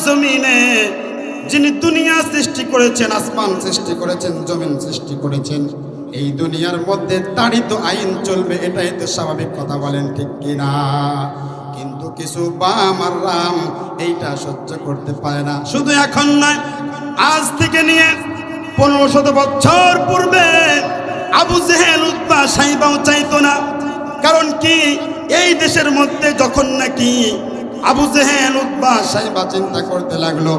জমিনে যিনি দুনিয়া সৃষ্টি করেছেন, আসমান সৃষ্টি করেছেন, জমিন সৃষ্টি করেছেন, এই দুনিয়ার মধ্যে তারই তো আইন চলবে, এটাই তো স্বাভাবিক কথা, বলেন ঠিক কিনা? কিন্তু কিছু বাম আর রাম এইটা সহ্য করতে পারে না। শুধু এখন নয়, আজ থেকে নিয়ে 1500 বছর পূর্বে আবু জেহেল, উতবা, সাইবাও চাইতো না। কারণ কি, এই দেশের মধ্যে যখন নাকি আবু জেহেল, উতবা, সাইবা চিন্তা করতে লাগলো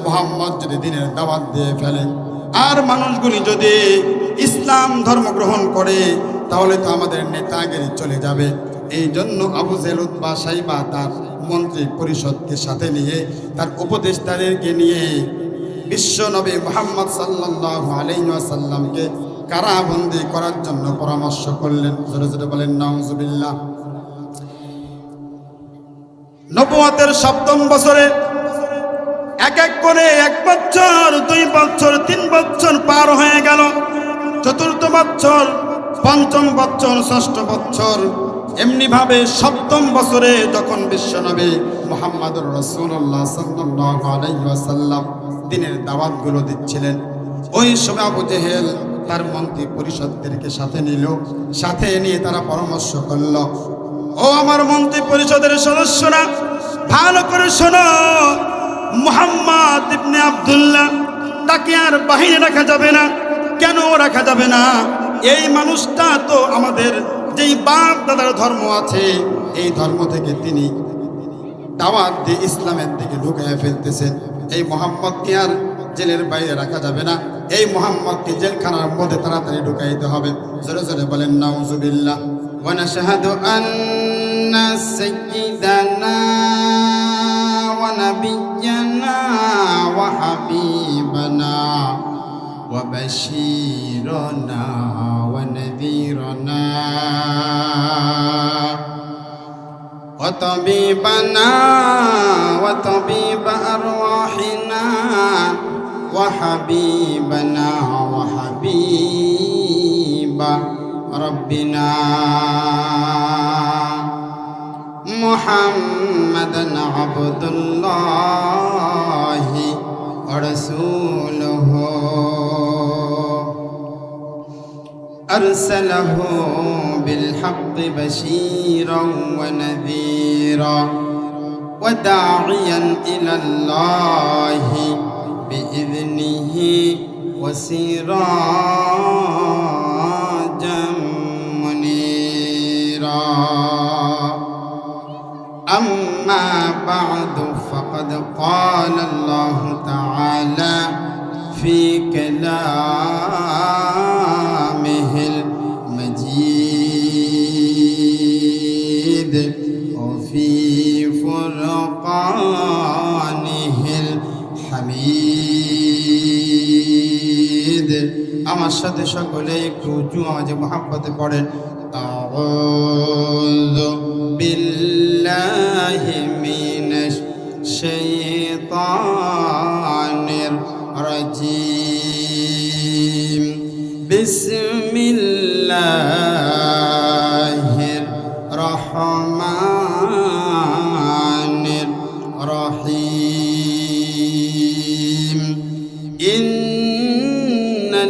মুহাম্মদ যদি দিনের দাওয়াত দিয়ে ফেলে আর মানুষগুলি যদি ইসলাম ধর্ম গ্রহণ করে তাহলে তো আমাদের নেতাগিরি চলে যাবে। এই জন্য আবু জেহেল, উতবা, সাইবা তার মন্ত্রী পরিষদকে সাথে নিয়ে, তার উপদেষ্টাদেরকে নিয়ে বিশ্ব নবী মুহাম্মদ সাল্লাল্লাহু আলাইহি ওয়াসাল্লামকে কারাবন্দী করার জন্য পরামর্শ করলেন। জোরে জোরে বলেন নাউজুবিল্লাহ। নবুয়তের 7ম বছরে এক এক করে 1 বছর, 2 বছর, 3 বছর পার হয়ে গেল। 4র্থ বছর, 5ম বছর, 6ষ্ঠ বছর, এমনি ভাবে 7ম বছরে যখন বিশ্বনবী মুহাম্মদুর রাসূলুল্লাহ সাল্লাল্লাহু আলাইহি ওয়াসাল্লাম দিনের দাওয়াতগুলো দিচ্ছিলেন, ওই সময় আবু জেহেল তার মন্ত্রী পরিষদদেরকে সাথে নিল। সাথে নিয়ে তারা পরামর্শ করল, ও আমার মন্ত্রী পরিষদের সদস্যরা, ভালো করে শোনো, মুহাম্মদ ইবনে আব্দুল্লাহ তাকে আর বাহিরে রাখা যাবে না। কেন রাখা যাবে না? এই মানুষটা তো আমাদের যেই বাপ দাদার ধর্ম আছে, এই ধর্ম থেকে তিনি দাওয়াত দিয়ে ইসলামের দিকে ঢুকিয়ে ফেলতেছেন। এই মুহাম্মদকে আর জেলের বাইরে রাখা যাবে না, এই মুহাম্মদকে জেলখানার মধ্যে তাড়াতাড়ি ঢুকাইতে হবে। জোরে জোরে বলেন নাউজুবিল্লাহ। ওয়া নাশহাদু আন্না সাইয়্যিদানা ওয়া নাবিয়্যানা ওয়া হাবিবানা ওয়া বাশীরানা ওয়া নাযীরানা ওয়া তাবিবানা ওয়া তাবিবা আরওয়াহিনা ওয়া হাবিবানা ওয়া হাবিবা রাব্বিনা মুহাম্মাদান আবদুল্লাহি ওয়া রাসূলুহু আরসালাহু বিল হাক্কি বাশীরান ওয়া নাযীরা ওয়া দাঈয়ান ইলাল্লাহি বিইذনিহি ওয়া সিরাজাম মুনীরা। أما بعد فقد قال الله تعالى في كلامه المجيد وفي فرقانه الحميد। আমার সাথে সকলে একটু উঁচু আওয়াজে মুহাব্বতে পড়েন, আউযু বিল্লাহি মিনাশ শাইতানির রাজিম। বিসমিল্লাহির রহমানির রহিম।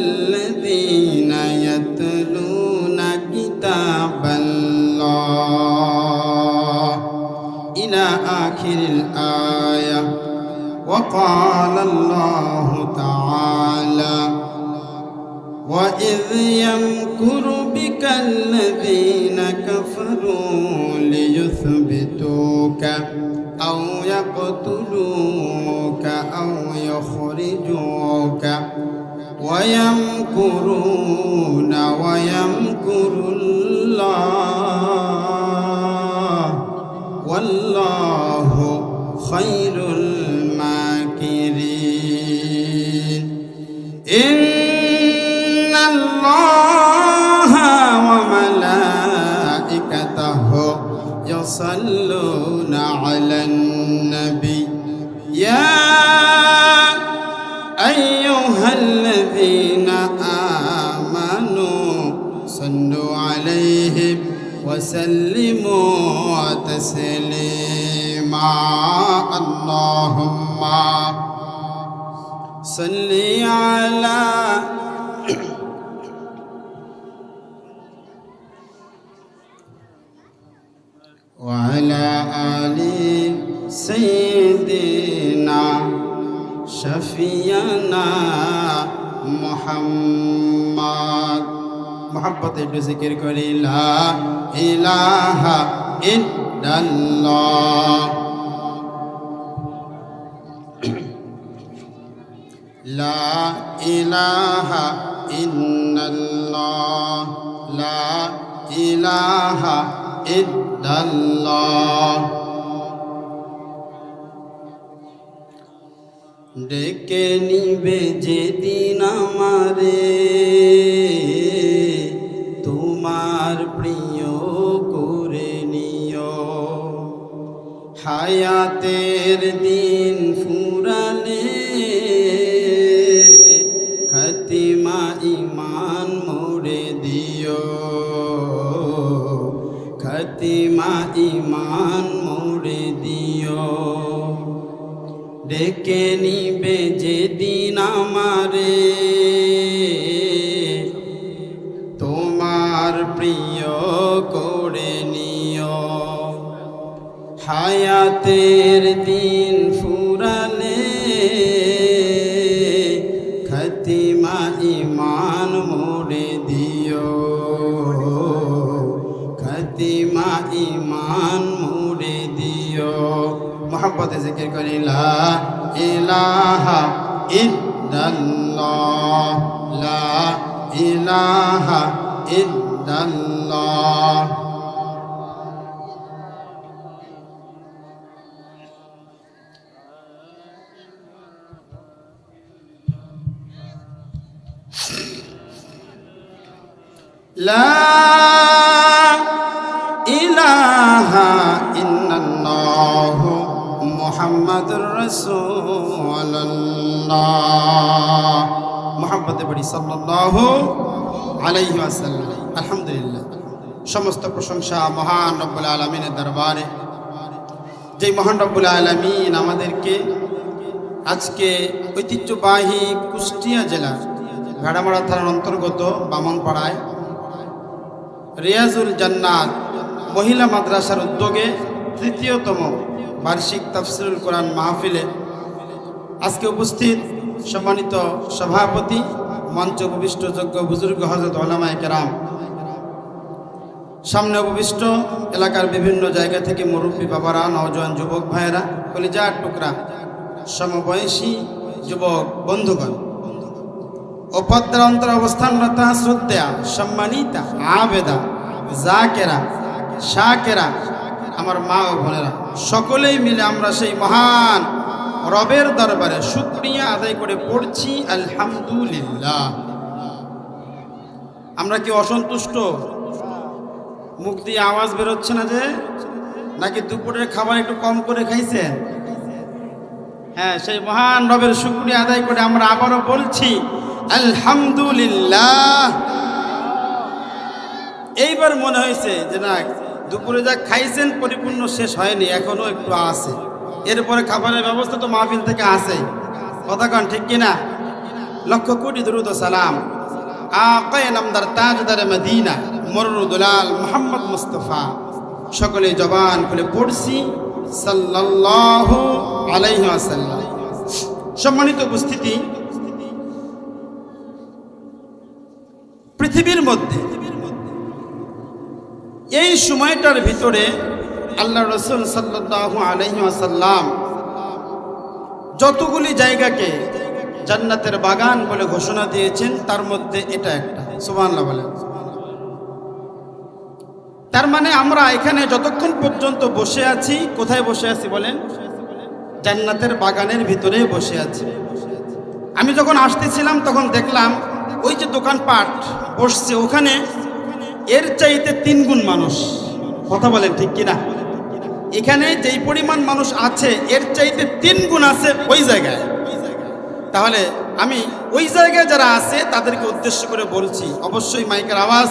ইন্নাল্লাযীনা ইয়াতলুনা কিতাবাল্লাহ ইলা আখিরিল আয়া ওয়া ক্বালা আল্লাহু তাআলা وَإِذْ يَمْكُرُ بِكَ الَّذِينَ كَفَرُوا لِيُثْبِتُوكَ أَوْ يَقْتُلُوكَ أَوْ يُخْرِجُوكَ وَيَمْكُرُونَ وَيَمْكُرُ اللَّهُ وَاللَّهُ خَيْرُ الْمَاكِرِينَ। إِنَّ اللَّهَ وَمَلَائِكَتَهُ يُصَلُّونَ عَلَى النَّبِيِّ يَا أَيُّهَا الَّذِينَ آمَنُوا صَلُّوا عَلَيْهِ وَسَلِّمُوا تَسْلِيمًا। আল্লাহুম্মা সাল্লি আলা وعلى آل سيدنا شفيعنا محمد محبت ذکر کری لا الہ الا اللہ لا الہ الا اللہ لا الہ الا اللہ ডেকে নিবে যেদিন আমারে তোমার প্রিয় করে নিও হায়াতের দিন ফুরালে খাতিমা ইমান মোড়ে দিও খাতিমা ইমান মোড়ে দিও ডেকে নিবে যেদিন আমারে তোমার প্রিয় করে নিও হায়াতের দিন ফুরালে খাতিমা ইমান মোড়ে দিও খাতিমা ইমান মোড়ে দিও मोहब्बत जिक्र करी ला इलाहा इल्लल्लाह ला इलाहा इल्लल्लाह ला इलाहा इल्लल्लाह मुहम्मदुर रसूलुल्लाह मोहब्बत बड़ी सल्लल्लाहु अलैहि वसल्लम अल्हम्दुलिल्लाह समस्त प्रशंसा महान रब्बुल आलमीনের দরবারে যে মহান রব্বুল আলামিন আমাদেরকে আজকে ঐতিহ্যবাহী কুষ্টিয়া জেলার ঘাড়ামারা থানার অন্তর্গত বামনপাড়ায় রিয়াজুল জান্নাত মহিলা মাদ্রাসার উদ্যোগে তৃতীয়তম বার্ষিক তাফসিরুল কোরআন মাহফিলে আজকে উপস্থিত সম্মানিত সভাপতি মঞ্চ উপবিষ্ট যোগ্য বুজুর্গ হযরত উলামায়ে কেরাম সামনে উপবিষ্ট এলাকার বিভিন্ন জায়গা থেকে মুরব্বী বাবারা নওজোয়ান যুবক ভাইয়েরা কলিজার টুকরা সমবয়সী যুবক বন্ধুগণ ও পদ্মার অন্তরে অবস্থানরত শ্রদ্ধেয়া সম্মানিতা আবেদা জাকেরা শাকেরা আমার মা ও বোনেরা সকলেই মিলে আমরা সেই মহান রবের দরবারে শুকরিয়া আদায় করে পড়ছি আলহামদুলিল্লাহ। আমরা কি অসন্তুষ্ট? মুখ দিয়ে আওয়াজ বেরোচ্ছে না যে? নাকি দুপুরের খাবার একটু কম করে খাইছেন? হ্যাঁ, সেই মহান রবের শুকরিয়া আদায় করে আমরা আবারও বলছি আলহামদুলিল্লাহ। এইবার মনে হয়েছে যে না, দুপুরে যা খাইছেন পরিপূর্ণ শেষ হয়নি, এখনো একটু আছে, এরপরে খাবারের ব্যবস্থা তো মাহফিল থেকে আছে। কথা কন ঠিক কিনা? লক্ষ কোটি দরুদ ও সালাম আকায়ে নামদার তাজদার মদিনা মররুদুলাল মুহাম্মদ মুস্তাফা সকলে জবান খুলে পড়ছি সাল্লাল্লাহু আলাইহি ওয়াসাল্লাম। সম্মানিত উপস্থিতি, পৃথিবীর মধ্যে এই সময়টার ভিতরে আল্লাহ রাসূল সাল্লাল্লাহু আলাইহি ওয়াসাল্লাম যতগুলি জায়গাকে জান্নাতের বাগান বলে ঘোষণা দিয়েছেন, তার মধ্যে এটা একটা। সুবহানাল্লাহ বলেন। তার মানে আমরা এখানে যতক্ষণ পর্যন্ত বসে আছি, কোথায় বসে আছি বলেন? জান্নাতের বাগানের ভিতরে বসে আছি। আমি যখন আসতেছিলাম তখন দেখলাম ওই যে দোকানপাট বসছে, ওখানে এর চাইতে 3 গুণ মানুষ। কথা বলেন ঠিক কিনা? এখানে যেই পরিমাণ মানুষ আছে এর চাইতে 3 গুণ আছে ওই জায়গায়। তাহলে আমি ওই জায়গায় যারা আছে তাদেরকে উদ্দেশ্য করে বলছি, অবশ্যই মাইকের আওয়াজ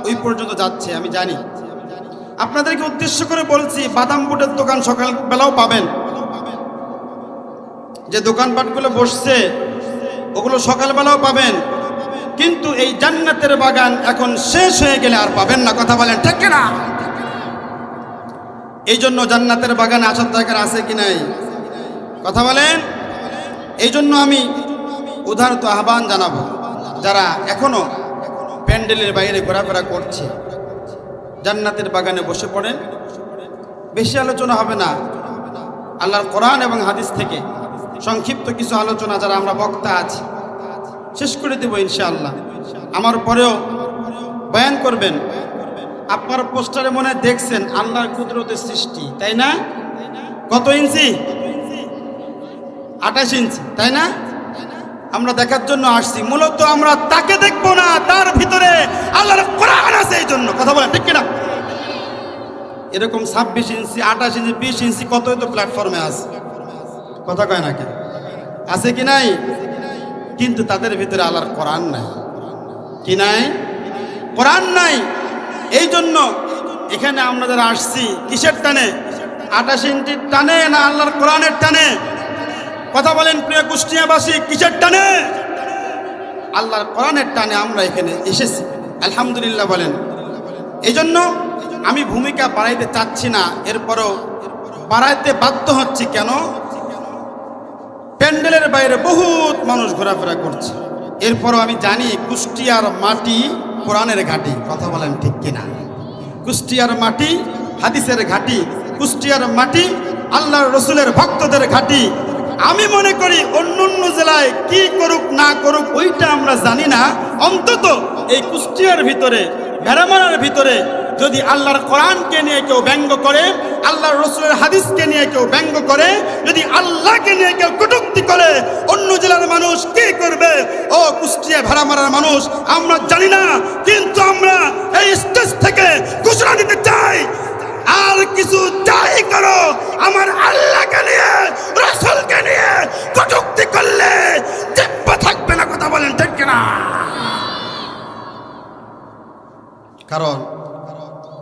ওই পর্যন্ত যাচ্ছে আমি জানি। আপনাদেরকে উদ্দেশ্য করে বলছি, বাদাম বুটের দোকান সকাল বেলাও পাবেন, যে দোকানপাটগুলো বসছে ওগুলো সকালবেলাও পাবেন, কিন্তু এই জান্নাতের বাগান এখন শেষ হয়ে গেলে আর পাবেন না। কথা বলেন ঠিক না? এই জন্য জান্নাতের বাগানে আসার দরকার আছে কি নাই? কথা বলেন। এই জন্য আমি উদারত আহ্বান জানাবো, যারা এখনো প্যান্ডেলের বাইরে ঘোরাফেরা করছে, জান্নাতের বাগানে বসে পড়েন। বেশি আলোচনা হবে না, আল্লাহর কোরআন এবং হাদিস থেকে সংক্ষিপ্ত কিছু আলোচনা, যারা আমরা বক্তা আছি শেষ করে দেব ইনশাআল্লাহ। আমার পরেও বয়ান করবেন। আপনার পোস্টারে মনে দেখছেন আল্লাহর কুদরতের সৃষ্টি, তাই না? কত ইঞ্চি? 28 ইঞ্চি, তাই না? আমরা দেখার জন্য আসছি, মূলত আমরা তাকে দেখবো না, তার ভিতরে আল্লাহর কোরআন আছে এই জন্য। কথা বলেন ঠিক কিনা? এরকম 26 ইঞ্চি, 28 ইঞ্চি, 20 ইঞ্চি কতই তো প্ল্যাটফর্মে আছে, কথা কয় না কেন? আছে কি নাই? কিন্তু তাদের ভিতরে আল্লাহর কোরআন নাই। কি নাই? কোরআন নাই। এই জন্য এখানে আমরা যারা আসছি কিসের টানে? 28 ইঞ্চির টানে না আল্লাহর কোরআনের টানে? কথা বলেন প্রিয় কুষ্টিয়াবাসী, কিসের টানে? আল্লাহর কোরআনের টানে আমরা এখানে এসেছি, আলহামদুলিল্লাহ বলেন। এই জন্য আমি ভূমিকা বাড়াইতে চাচ্ছি না, এরপরও বাড়াইতে বাধ্য হচ্ছি। কেন? প্যান্ডেলের বাইরে বহুত মানুষ ঘোরাফেরা করছে, এরপরও আমি জানি কুষ্টিয়ার মাটি কোরআনের ঘাঁটি। কথা বলেন ঠিক কিনা? কুষ্টিয়ার মাটি হাদিসের ঘাঁটি, কুষ্টিয়ার মাটি আল্লাহর রসুলের ভক্তদের ঘাঁটি। আমি মনে করি অন্য অন্য জেলায় কি করুক না করুক ওইটা আমরা জানি না, অন্তত এই কুষ্টিয়ার ভিতরে, ভেড়ামারার ভিতরে যদি আল্লাহর কোরআনকে নিয়ে কেউ ব্যঙ্গ করে, আল্লাহর রসুলের হাদিসকে নিয়ে কেউ ব্যঙ্গ করে, যদি আল্লাহকে নিয়ে কেউ কটূক্তি করে, অন্য জেলার মানুষ কি করবে? ও কুষ্টিয়া ভেড়ামারার মানুষ, আমরা জানি না, কিন্তু আমরা এই স্টেজ থেকে ঘোষণা দিতে চাই, আর কিছু যাই করো, আমার আল্লাহকে নিয়ে, রাসূলকে নিয়ে কটূক্তি করলে জিহ্বা থাকবে না। কথা বলেন ঠিক কিনা? কারণ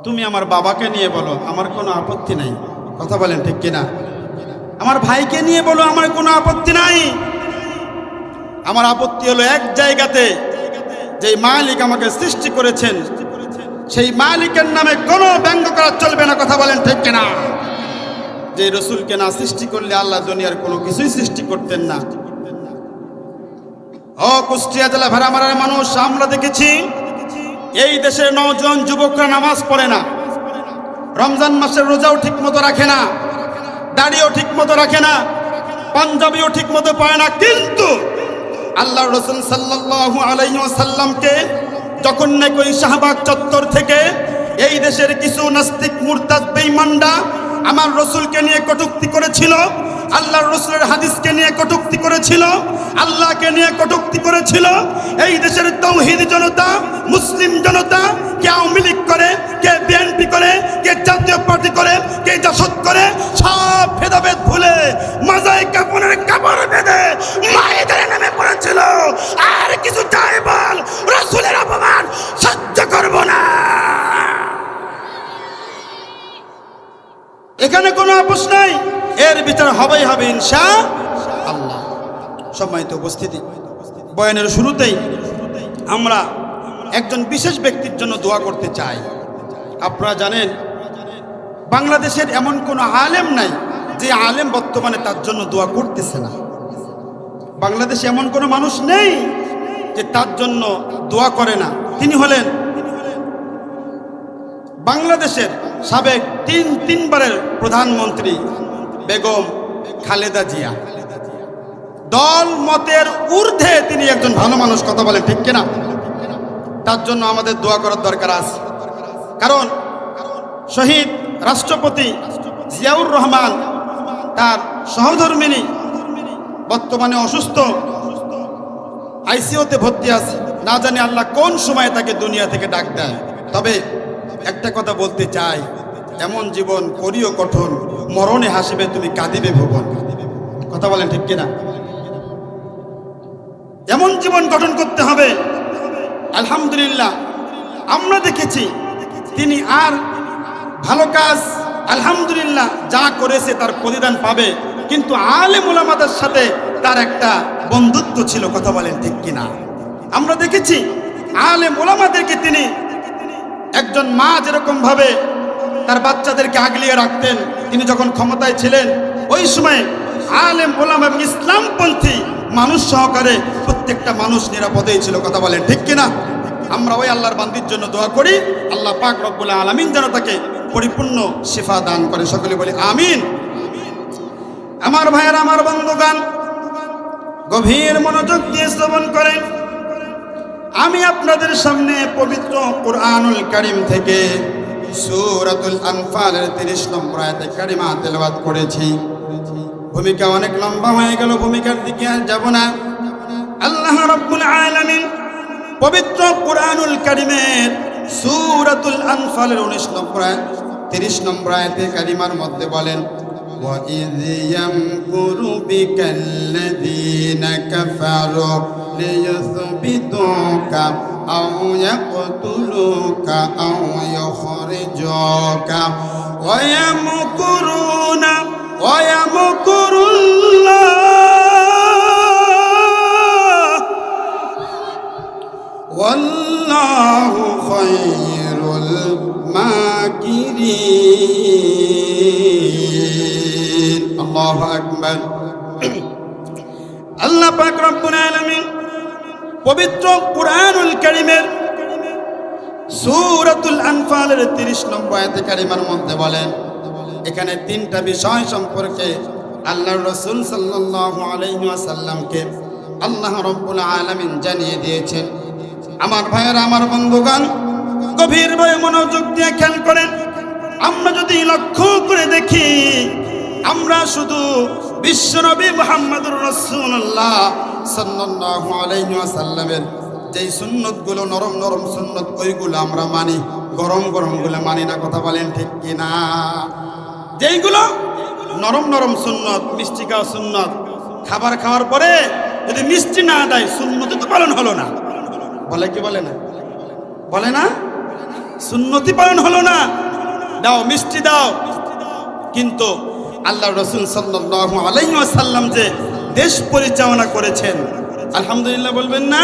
তুমি আমার বাবাকে নিয়ে বলো, আমার কোনো আপত্তি নাই। কথা বলেন ঠিক কিনা? আমার ভাইকে নিয়ে বলো, আমার কোনো আপত্তি নাই। আমার আপত্তি হলো এক জায়গাতে, যে মালিক আমাকে সৃষ্টি করেছেন সেই মালিকের নামে কোনো ব্যঙ্গ করা চলবে না। কথা বলেন ঠিক কিনা? যে রসুলকে না সৃষ্টি করলে আল্লাহ দুনিয়ার কোনো কিছুই সৃষ্টি করতেন না। ও কুষ্টিয়া জেলা ভেড়ামারার মানুষ, আমরা দেখেছি এই দেশের নওজোয়ান যুবকরা নামাজ পড়ে না, রমজান মাসের রোজাও ঠিক মতো রাখে না, দাড়িও ঠিক মতো রাখে না, পাঞ্জাবিও ঠিক মতো পায় না, কিন্তু আল্লাহ রসুল সাল্লাল্লাহু আলাইহি ওয়াসাল্লামকে যখন নাকি ওই শাহবাগ চত্বর থেকে এই দেশের কিছু নাস্তিক মুরতাদ বেঈমানরা আমার রসুলকে নিয়ে কটূক্তি করেছিল, আল্লাহর রসুলের হাদিসকে নিয়ে কটূক্তি করেছিল, আল্লাহকে নিয়ে কটূক্তি করেছিল, এই দেশের তাওহীদি জনতা, মুসলিম জনতা, কে আওয়ামী লীগ করে, কে বিএনপি করে, কে জাতীয় পার্টি করে, কে জাসদ করে, সব ভেদাভেদ ভুলে মাজায় কাপড়ের কাপড় বেঁধে মায়েদের নামে পড়েছিল। আর কিছু চাই বল, রসুলের অপমান সহ্য করব না। এখানে কোনো আপোষ নাই, এর বিচার হবেই হবে ইনশাআল্লাহ। সম্মানিত উপস্থিতি, বয়ানের শুরুতেই আমরা একজন বিশেষ ব্যক্তির জন্য দোয়া করতে চাই। আপনারা জানেন বাংলাদেশের এমন কোনো আলেম নাই যে আলেম বর্তমানে তার জন্য দোয়া করতেছে না। বাংলাদেশে এমন কোনো মানুষ নেই যে তার জন্য দোয়া করে না। তিনি হলেন বাংলাদেশের সাবেক তিনবারের প্রধানমন্ত্রী বেগম খালেদা জিয়া। দল মতের ঊর্ধ্বে তিনি একজন ভালো মানুষ। কথা বলে ঠিক কিনা? তার জন্য আমাদের দোয়া করার দরকার আছে। কারণ শহীদ রাষ্ট্রপতি জিয়াউর রহমান, তার সহধর্মিনী বর্তমানে অসুস্থ, আইসিইউতে ভর্তি আছে। না জানি আল্লাহ কোন সময় তাকে দুনিয়া থেকে ডাক দেয়। তবে একটা কথা বলতে চাই, এমন জীবন করিও কঠোর, মরণে হাসিবে তুমি কাঁদিবে ভুবন। কথা বলেন ঠিক কিনা? এমন জীবন গঠন করতে হবে। আলহামদুলিল্লাহ আমরা দেখেছি তিনি আর ভালো কাজ আলহামদুলিল্লাহ যা করেছে তার প্রতিদান পাবে, কিন্তু আলেম ওলামাদের সাথে তার একটা বন্ধুত্ব ছিল। কথা বলেন ঠিক কিনা? আমরা দেখেছি আলেম ওলামাদেরকে তিনি একজন মা যেরকম ভাবে তার বাচ্চাদেরকে আগলিয়ে রাখতেন, তিনি যখন ক্ষমতায় ছিলেন ওই সময় আলেম ওলামা এবং ইসলামপন্থী মানুষ সহকারে প্রত্যেকটা মানুষ নিরাপদেই ছিল। কথা বলেন ঠিক কিনা? আমরা ওই আল্লাহর বান্দির জন্য দোয়া করি, আল্লাহ পাক রব্বুল আলামিন যেন তাকে পরিপূর্ণ শিফা দান করে। সকলে বলি আমিন। আমার ভাইয়েরা, আমার বন্ধুগণ, গভীর মনোযোগ দিয়ে শ্রবণ করেন। আমি আপনাদের সামনে পবিত্র কুরআনুল কারীম থেকে সূরাতুল আনফালের 30 নম্বর আয়াতে কারিমা তেলাওয়াত করেছি। ভূমিকা অনেক লম্বা হয়ে গেল, ভূমিকার দিকে আর যাব না। আল্লাহ রাব্বুল আলামিন পবিত্র কুরআনুল কারীমের সূরাতুল আনফালের 19 নম্বর আয়াত 30 নম্বর আয়াতে কারিমার মধ্যে বলেন, وَإِذْ يَمْكُرُ بِكَ الَّذِينَ كَفَرُوا لِيُثْبِتُوكَ أَوْ يَقْتُلُوكَ أَوْ يُخْرِجُوكَ وَيَمْكُرُونَ وَيَمْكُرُ اللَّهُ وَاللَّهُ خَيْرُ الْمَاكِرِينَ। আল্লাহু আকবার। আল্লাহ পাক রব্বুল আলামিন পবিত্র কুরআনুল কারীমের সূরাতুল আনফালের 30 নম্বর আয়াতে কারিমার মধ্যে বলেন, এখানে 3টা বিষয় সম্পর্কে আল্লাহর রাসূল সাল্লাল্লাহু আলাইহি ওয়াসাল্লামকে আল্লাহ রাব্বুল আলামিন জানিয়ে দিয়েছেন। আমার ভাইয়েরা, আমার বন্ধুগণ, গভীরভাবে মনোযোগ দিয়ে খেয়াল করেন। আমরা যদি লক্ষ্য করে দেখি, আমরা শুধু বিশ্বনবী মুহাম্মদুর রাসূলুল্লাহ সাল্লাল্লাহু আলাইহি ওয়াসাল্লামের যেই সুন্নতগুলো নরম নরম সুন্নত ওইগুলো আমরা মানি, গরম গরমগুলো মানি না। কথা বলেন ঠিক কিনা? যেইগুলো নরম নরম সুন্নত, মিষ্টি খাওয়া সুন্নত, খাবার খাওয়ার পরে যদি মিষ্টি না দেয় সুন্নতি তো পালন হলো না। বলে কি বলে না? বলে না? সুন্নতি পালন হলো না। দাও মিষ্টি দাও। কিন্তু আল্লাহ রাসূল সাল্লাল্লাহু আলাইহি ওয়াসাল্লাম যে দেশ পরিচালনা করেছেন, আলহামদুলিল্লাহ বলবেন না?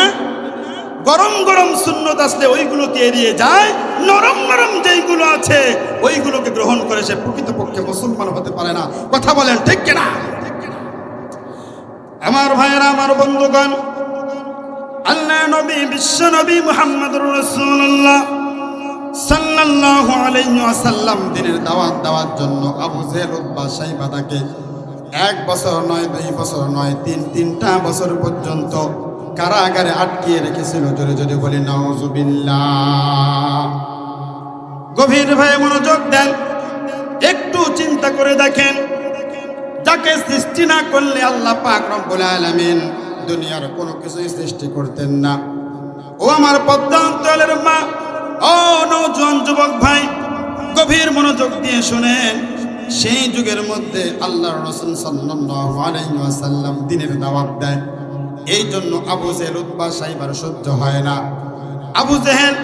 গরম গরম সুন্নত আসলে ওইগুলোকে এড়িয়ে যায়, নরম নরম যেইগুলো আছে ওইগুলোকে গ্রহণ করে সে প্রকৃতপক্ষে মুসলমান হতে পারে না। কথা বলেন ঠিক কিনা? আমার ভাইয়েরা, আমার বন্ধুগণ, আল্লাহ নবী বিশ্ব নবী মুহাম্মদুর রাসূলুল্লাহ সাল্লাল্লাহু আলাইহি ওয়াসাল্লাম দিনের দাওয়াত দেওয়ার জন্য আবু জেহেল, উতবা, শাইবা তাকে 1 বছর নয়, 2 বছর নয়, 3টা বছর পর্যন্ত কারাগারে আটকিয়ে রেখেছিল। জোরে জোরে বলি নাউজুবিল্লাহ। গভীর ভাবে মনোযোগ দেন, একটু চিন্তা করে দেখেন, যাকে সৃষ্টি না করলে আল্লাহ পাক রব্বুল আলামিন দুনিয়ার কোনো কিছুই সৃষ্টি করতেন না। ও আমার পদ্মা অঞ্চলের মা, ও নওজোয়ান যুবক ভাই, গভীর মনোযোগ দিয়ে শুনেন। সেই যুগের মধ্যে আল্লাহর রাসূল সাল্লাল্লাহু আলাইহি ওয়াসাল্লাম দ্বীনের দাওয়াত দেয়। এই জন্য আবু জেহেল, উতবা, শাইবার সহ্য হয় না। আবু জেহেল,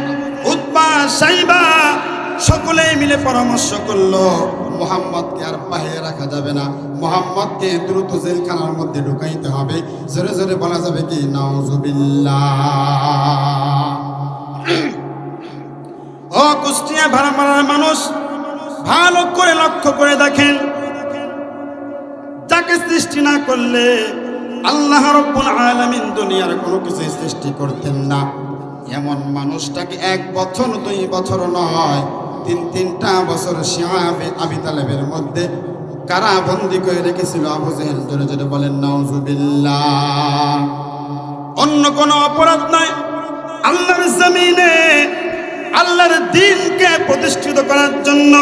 উতবা, শাইবা সকলেই মিলে পরামর্শ করলো, মুহাম্মদকে আর বাহিরে রাখা যাবে না, মুহাম্মদকে দ্রুত জেলখানার মধ্যে ঢুকাইতে হবে। জোরে জোরে বলা যাবে কি নাউজুবিল্লাহ। ও কুষ্টিয়া ভাড়ামারার মানুষ, ভালো করে লক্ষ্য করে দেখেন, যাকে সৃষ্টি না করলে আল্লাহ রাব্বুল আলামিন দুনিয়ার কোনো কিছু সৃষ্টি করতেন না, এমন মানুষটাকে 1 বছর 2 বছর নয়, 3টা বছর শিয়া আবি তালেবের মধ্যে কারাবন্দি করে রেখেছিল আবু জেহেল। জোরে জোরে বলেন নাউজুবিল্লাহ। অন্য কোনো অপরাধ নয়, আল্লাহর জমিনে আল্লাহর দ্বীনকে প্রতিষ্ঠিত করার জন্য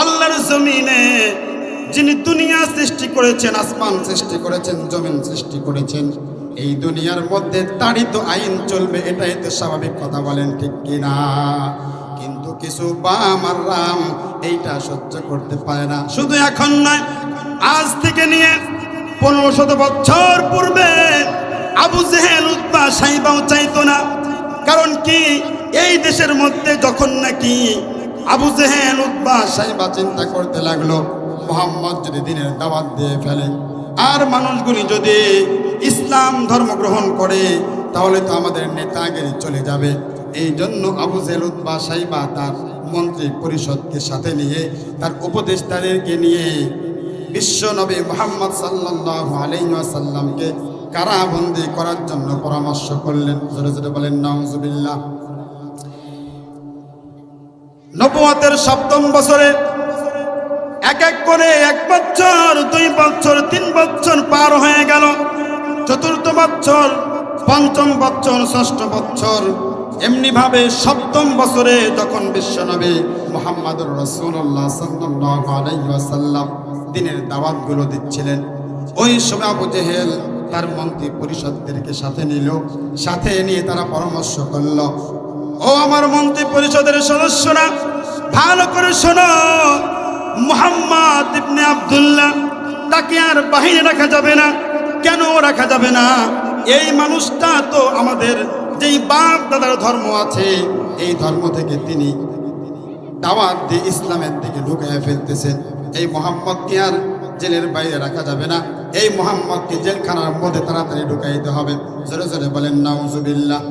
আল্লাহর জমিনে যিনি দুনিয়া সৃষ্টি করেছেন, আসমান সৃষ্টি করেছেন, জমিন সৃষ্টি করেছেন, এই দুনিয়ার মধ্যে তারই তো আইন চলবে, এটাই তো স্বাভাবিক। কথা বলেন ঠিক কিনা? কিন্তু কিছু বামাররাম এইটা সহ্য করতে পারে না। শুধু এখন নয়, আজ থেকে নিয়ে 1500 বছর পূর্বে আবু জেহেল, উতবা, শাইবাও চাইতো না। কারণ কি? এই দেশের মধ্যে যখন নাকি আবু জেহেল উতবা সাইবা চিন্তা করতে লাগলো, মুহাম্মদ যদি দিনের দাওয়াত দিয়ে ফেলে আর মানুষগুলি যদি ইসলাম ধর্ম গ্রহণ করে তাহলে তো আমাদের নেতাগিরি চলে যাবে। এই জন্য আবু জেহেল উতবা সাইবা তার মন্ত্রী পরিষদকে সাথে নিয়ে তার উপদেষ্টাদেরকে নিয়ে বিশ্ব নবী মুহাম্মদ সাল্লাল্লাহু আলাইহি ওয়াসাল্লামকে কারাবন্দী করার জন্য পরামর্শ করলেন। জোরে জোরে বলেন নাউজুবিল্লাহ। নবুয়তের ৭ম বছরে এক এক করে ১ বছর, ২ বছর, ৩ বছর পার হয়ে গেল। ৪র্থ বছর, ৫ম বছর, ৬ষ্ঠ বছর, এমনি ভাবে ৭ম বছরে যখন বিশ্বনবী মুহাম্মদুর রাসূলুল্লাহ সাল্লাল্লাহু আলাইহি ওয়াসাল্লাম দিনের দাওয়াতগুলো দিচ্ছিলেন, ওই সময় আবু জেহেল তার মন্ত্রী পরিষদদেরকে সাথে নিল। সাথে নিয়ে তারা পরামর্শ করল, ও আমার মন্ত্রী পরিষদের সদস্যরা, ভালো করে শোনো, মুহাম্মদ ইবনে আব্দুল্লাহ তাকে আর বাহিরে রাখা যাবে না। কেন রাখা যাবে না? এই মানুষটা তো আমাদের যেই বাপ দাদার ধর্ম আছে এই ধর্ম থেকে তিনি দাওয়াত দিয়ে ইসলামের দিকে ঢুকিয়ে ফেলতেছেন। এই মুহাম্মদকে আর জেলের বাইরে রাখা যাবে না, এই মুহাম্মদকে জেলখানার মধ্যে তাড়াতাড়ি ঢুকাইতে হবে। জোরে জোরে বলেন নাউজুবিল্লাহ।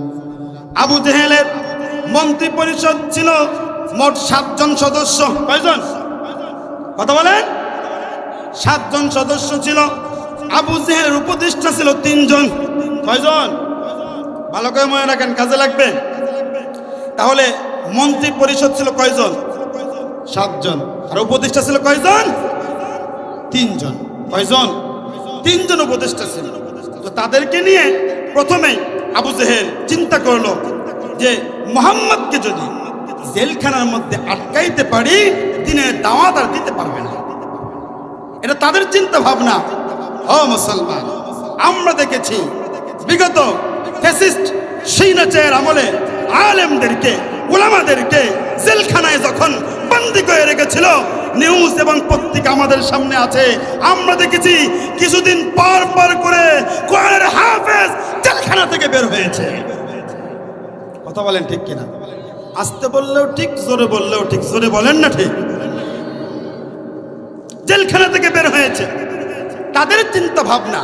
আবু জেহেলের মন্ত্রী পরিষদ ছিল মোট ৭ জন সদস্য। কয়জন? কথা বলেন। ৭ জন সদস্য ছিল। আবু জেহেলের উপদেষ্টা ছিল ৩ জন। কয়জন? ভালো করে মনে রাখেন, কাজে লাগবে। তাহলে মন্ত্রী পরিষদ ছিল কয়জন? ৭ জন। আর উপদেষ্টা ছিল কয়জন? ৩ জন। কয়জন? ৩ জন উপদেষ্টা ছিল। তো তাদেরকে নিয়ে প্রথমেই আবু জেহেল চিন্তা করলো যে মুহাম্মদকে যদি জেলখানার মধ্যে আটকাইতে পারি দিনের দাওয়াত আর দিতে পারবে না। এটা তাদের চিন্তা ভাবনা। ও মুসলমান, আমরা দেখেছি বিগত ফ্যাসিস্ট স্বৈরাচারের আমলে আলেমদেরকে, উলামাদেরকে জেলখানায় যখন বন্দী করে রেখেছিল, নিউজ এবং পত্রিকা আমাদের সামনে আছে, আমরা দেখেছি কিছুদিন পর পর করে কোরআনের হাফেজ জেলখানা থেকে বের হয়েছে। কথা বলেন ঠিক কিনা? আস্তে বললেও ঠিক, জোরে বললেও ঠিক। জোরে বলেন না ঠিক? জেলখানা থেকে বের হয়েছে। তাদের চিন্তা ভাবনা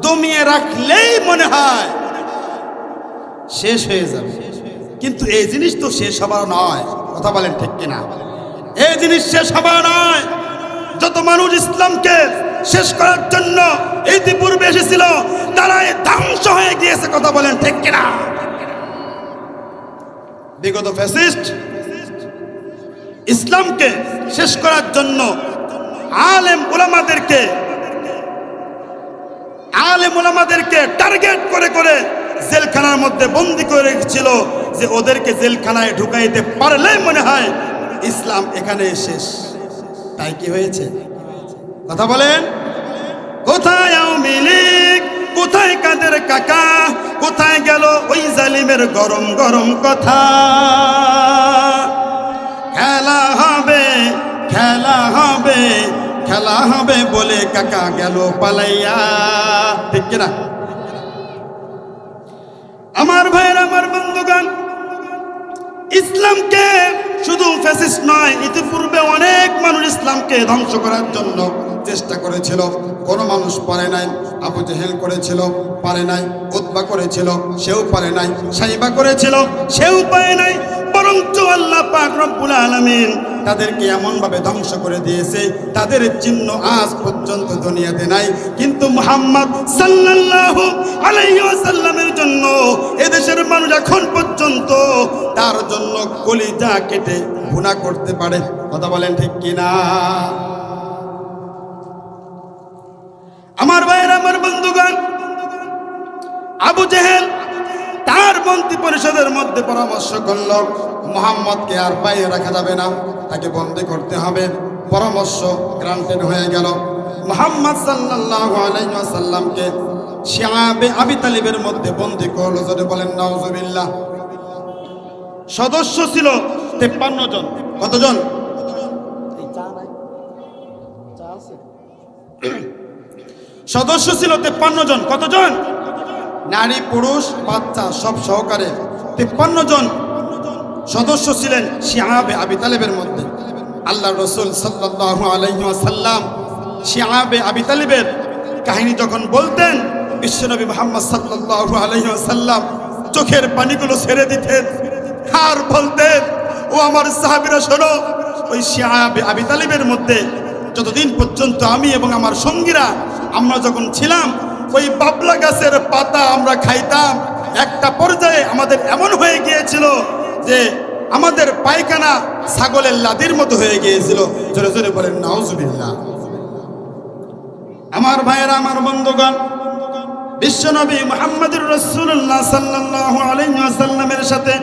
দমিয়ে রাখলেই মনে হয় শেষ হয়ে যাবে, কিন্তু এই জিনিস তো শেষ হবার নয়। কথা বলেন ঠিক কিনা? এই জিনিস শেষ হবার নয়। যত মানুষ ইসলামকে শেষ করার জন্য ইতিপূর্বে এসেছিল তারাই ধ্বংস হয়ে গিয়েছে। কথা বলেন ঠিক কিনা? বিগত ফ্যাসিস্ট ইসলামকে শেষ করার জন্য আলেম উলামাদেরকে টার্গেট করে করে জেলখানার মধ্যে বন্দী করে রেখেছিল, যে ওদেরকে জেলখানায় ঢুকাইতে পারলে মনে হয় ইসলাম এখানে শেষ। তাই কি হয়েছে? কথা বলেন। কোথায় আওয়ামী লীগ? কোথায় কাদের কাকা? কোথায় গেল ওই জালিমের গরম গরম কথা? খেলা হবে, খেলা হবে, খেলা হবে বলে কাকা গেল পালাইয়া। ঠিক কিনা? আমার ভাইয়ের, আমার বন্ধুগণ, ইসলামকে শুধু ফ্যাসিস্ট নয়, ইতিপূর্বে অনেক মানুষ ইসলামকে ধ্বংস করার জন্য চেষ্টা করেছিল, কোনো মানুষ পারে নাই। আবু জেহেল করেছিল, পারে নাই। উতবা করেছিল, সেও পারে নাই। সাইবা করেছিল, সেও পারে নাই। বরঞ্চ আল্লাহ পাক রব্বুল আলামিন তাদেরকে এমনভাবে ধ্বংস করে দিয়েছে, তাদের চিহ্ন আজ পর্যন্ত দুনিয়াতে নাই। কিন্তু মুহাম্মদ সাল্লাল্লাহু আলাইহি ওয়াসাল্লামের জন্য এদেশের মানুষ এখন পর্যন্ত তার জন্য কলিজা কেটে ভুনা করতে পারে। কথা বলেন ঠিক কিনা? আমার ভাইয়ের, আমার বন্ধুগণ, আবু জেহেল তার মন্ত্রী পরিষদের মধ্যে পরামর্শ করল, মুহাম্মদকে আর বাইরে রাখা যাবে না, তাকে বন্দী করতে হবে। পরামর্শ গ্রান্টেড হয়ে গেল। মুহাম্মদ সাল্লাল্লাহু আলাইহি ওয়াসাল্লামকে শিয়াবে আবি তালিবের মধ্যে বন্দী করল। যদি বলেন নাউজুবিল্লাহ। সদস্য ছিল 53 জন। কতজন? সদস্য ছিল 53 জন। কতজন? নারী পুরুষ বাচ্চা সব সহকারে 53 জন সদস্য ছিলেন শিআবে আবি তালেবের মধ্যে। আল্লাহ রসুল সাল্লাল্লাহু আলাইহি ওয়াসাল্লাম শিআবে আবি তালেবের কাহিনী যখন বলতেন, বিশ্বনবী মুহাম্মদ সাল্লাল্লাহু আলাইহি ওয়াসাল্লাম চোখের পানিগুলো ছেড়ে দিতেন আর বলতেন, ও আমার সাহাবীরা শোনো, ওই শিআবে আবি তালেবের মধ্যে যতদিন পর্যন্ত আমি এবং আমার সঙ্গীরা আমরা যখন ছিলাম, ওই বাবলা গাছের পাতা আমরা খাইতাম। একটা পর্যায়ে আমাদের এমন হয়ে গিয়েছিল যে আমাদের পায়খানা ছাগলের লাদির মতো হয়ে গিয়েছিল। জোরে জোরে বলেন নাউজুবিল্লাহ। আমার ভাইয়েরা, আমার বন্ধুগণ, বিশ্বনবী মুহাম্মদুর রাসূলুল্লাহ সাল্লাল্লাহু আলাইহি ওয়াসাল্লামের সাথে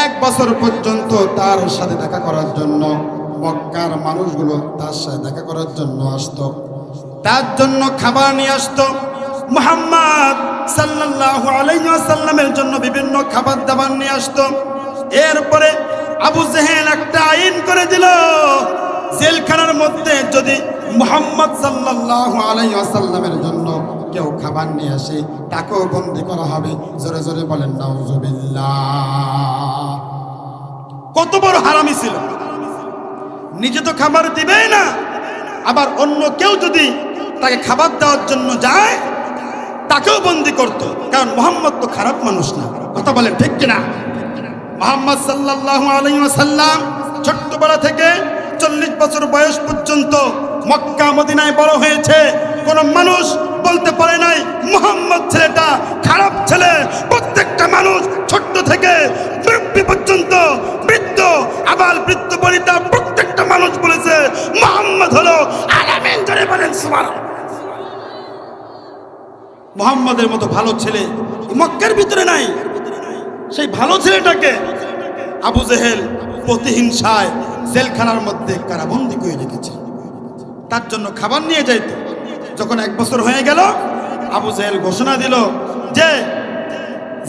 1 বছর পর্যন্ত তার সাথে দেখা করার জন্য মক্কার মানুষগুলো তার সাথে দেখা করার জন্য আসতো, তার জন্য খাবার নিয়ে আসতো। মুহাম্মদ সাল্লাল্লাহু আলাইহি ওয়াসাল্লামের জন্য বিভিন্ন খাবার দাবার নিয়ে আসতো। এরপরে আবু জেহেল একটা আইন করে দিল, জেলখানার মধ্যে যদি মুহাম্মদ সাল্লাল্লাহু আলাইহি ওয়াসাল্লামের জন্য কেউ খাবার নিয়ে আসে তাকেও বন্দী করা হবে। জোরে জোরে বলেন নাউজুবিল্লাহ। কত বড় হারামি ছিল! নিজে তো খাবার দিবেই না, আবার অন্য কেউ যদি তাকে খাবার দেওয়ার জন্য যায় তাকেও বন্দী করত। কারণ মুহাম্মদ তো খারাপ মানুষ না, কথা বলেন ঠিক কিনা? মুহাম্মদ সাল্লাল্লাহু আলাইহি ওয়াসাল্লাম ছোট্টবেলা থেকে 40 বছর বয়স পর্যন্ত মক্কা মদিনায় বড় হয়েছে। কোন মানুষ বলতে পারে নাই মুহাম্মদ ছেলেটা খারাপ ছেলে। প্রত্যেকটা মানুষ ছোট্ট থেকে মুরব্বি পর্যন্ত, বৃদ্ধ আবাল বৃদ্ধ বনিতা প্রত্যেকটা মানুষ বলেছে মুহাম্মদ হলো আলামিন। জোরে বলেন সুবহানাল্লাহ। মুহাম্মদের মতো ভালো ছেলে মক্কার ভিতরে নাই। সেই ভালো ছেলেটাকে আবু জেহেল প্রতিহিংসায় জেলখানার মধ্যে কারাবন্দী করে রেখেছে। তার জন্য খাবার নিয়ে যাইত। যখন 1 বছর হয়ে গেল, আবু জেহেল ঘোষণা দিল যে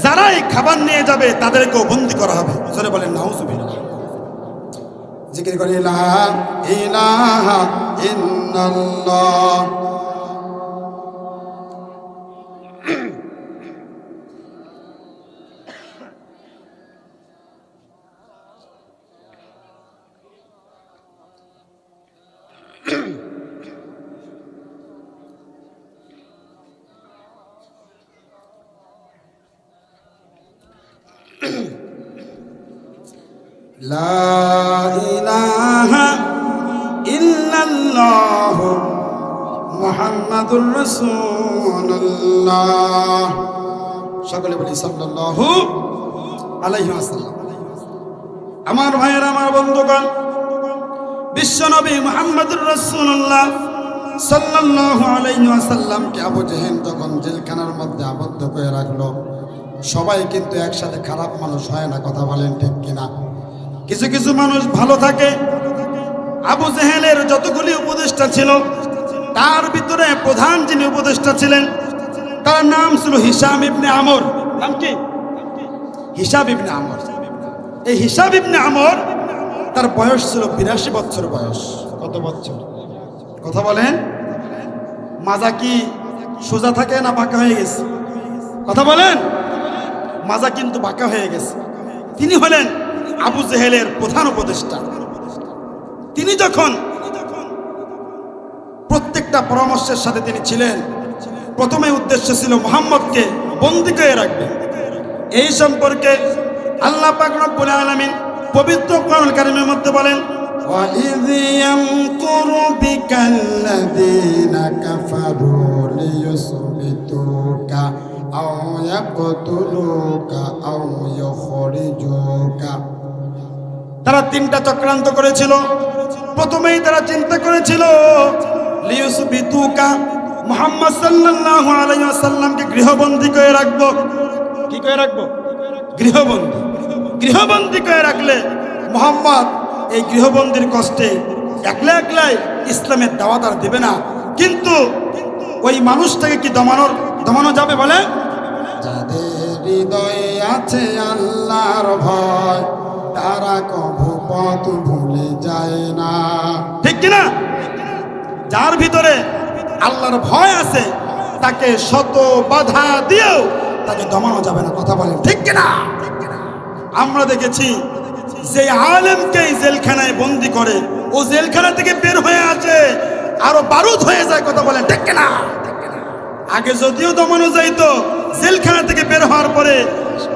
যারাই খাবার নিয়ে যাবে তাদেরকেও বন্দী করা হবে। জোরে বলেন নাউজুবিল্লাহ। জিকির করি লা ইলাহা ইল্লাল্লাহ। লা ইলাহা ইল্লাল্লাহ মুহাম্মাদুর রাসূলুল্লাহ। সকলে বলি সাল্লাল্লাহু আলাইহি ওয়াসাল্লাম। আমার ভাইয়েরা, আমার বন্ধুগণ, বিশ্বনবী মুহাম্মদুর রাসূলুল্লাহ সাল্লাল্লাহু আলাইহি ওয়াসাল্লামকে আবু জেহেল যখন জেলখানার মধ্যে আবদ্ধ করে রাখলো, সবাই কিন্তু একসাথে খারাপ মানুষ হয় না, কথা বলেন ঠিক কিনা? কিছু কিছু মানুষ ভালো থাকে। আবু জেহেলের যতগুলি উপদেষ্টা ছিল তার ভিতরে প্রধান যিনি উপদেষ্টা ছিলেন তার নাম ছিল হিশাম ইবনে আমর। নাম কি? হিশাম ইবনে আমর। এই হিশাম ইবনে আমর, তার বয়স ছিল 82 বছর বয়স। কত বছর? কথা বলেন। মাজা কি সোজা থাকে না বাঁকা হয়ে গেছে? কথা বলেন। মাজা কিন্তু বাঁকা হয়ে গেছে। তিনি হলেন আবু জেহেলের প্রধান উপদেষ্টা। তিনি যখন প্রত্যেকটা পরামর্শের সাথে তিনি ছিলেন, প্রথমে উদ্দেশ্য ছিল মুহাম্মদকে বন্দী করে রাখবে। এই সম্পর্কে আল্লাহ পাক রব্বুল আলামিন পবিত্র কোরআনুল কারীমের মধ্যে বলেন, وَإِذْ يَمْكُرُ بِكَ الَّذِينَ كَفَرُوا لِيُثْبِتُوكَ أَوْ يَقْتُلُوكَ أَوْ يُخْرِجُوكَ। তারা 3টা চক্রান্ত করেছিল। প্রথমেই তারা চিন্তা করেছিল লিয়ুসবিতুকা, মুহাম্মদ সাল্লাল্লাহু আলাইহি ওয়াসাল্লামকে গৃহবন্দী করে রাখবো। কি করে রাখবো? গৃহবন্দী। গৃহবন্দী করে রাখলে মুহাম্মদ এই গৃহবন্দির কষ্টে একলা একলাই ইসলামের দাওয়াত আর দেবে না। কিন্তু ওই মানুষটাকে কি দমানো যাবে? বলে, যাদের হৃদয়ে আছে আল্লাহর ভয় তারা কভু পথ ভুলে যায় না। ঠিক কিনা? যার ভিতরে আল্লাহর ভয় আছে তাকে শত বাধা দিয়েও তাকে দমানো যাবে না। কথা বলেন ঠিক কিনা? আমরা দেখেছি যে আলেমকে জেলখানায় বন্দি করে ও জেলখানা থেকে বের হয়ে আসে আরো বারুদ হয়ে যায়। কথা বলেন ঠিক কিনা? আগে যদিও দমানো যাইতো, জেলখানা থেকে বের হওয়ার পরে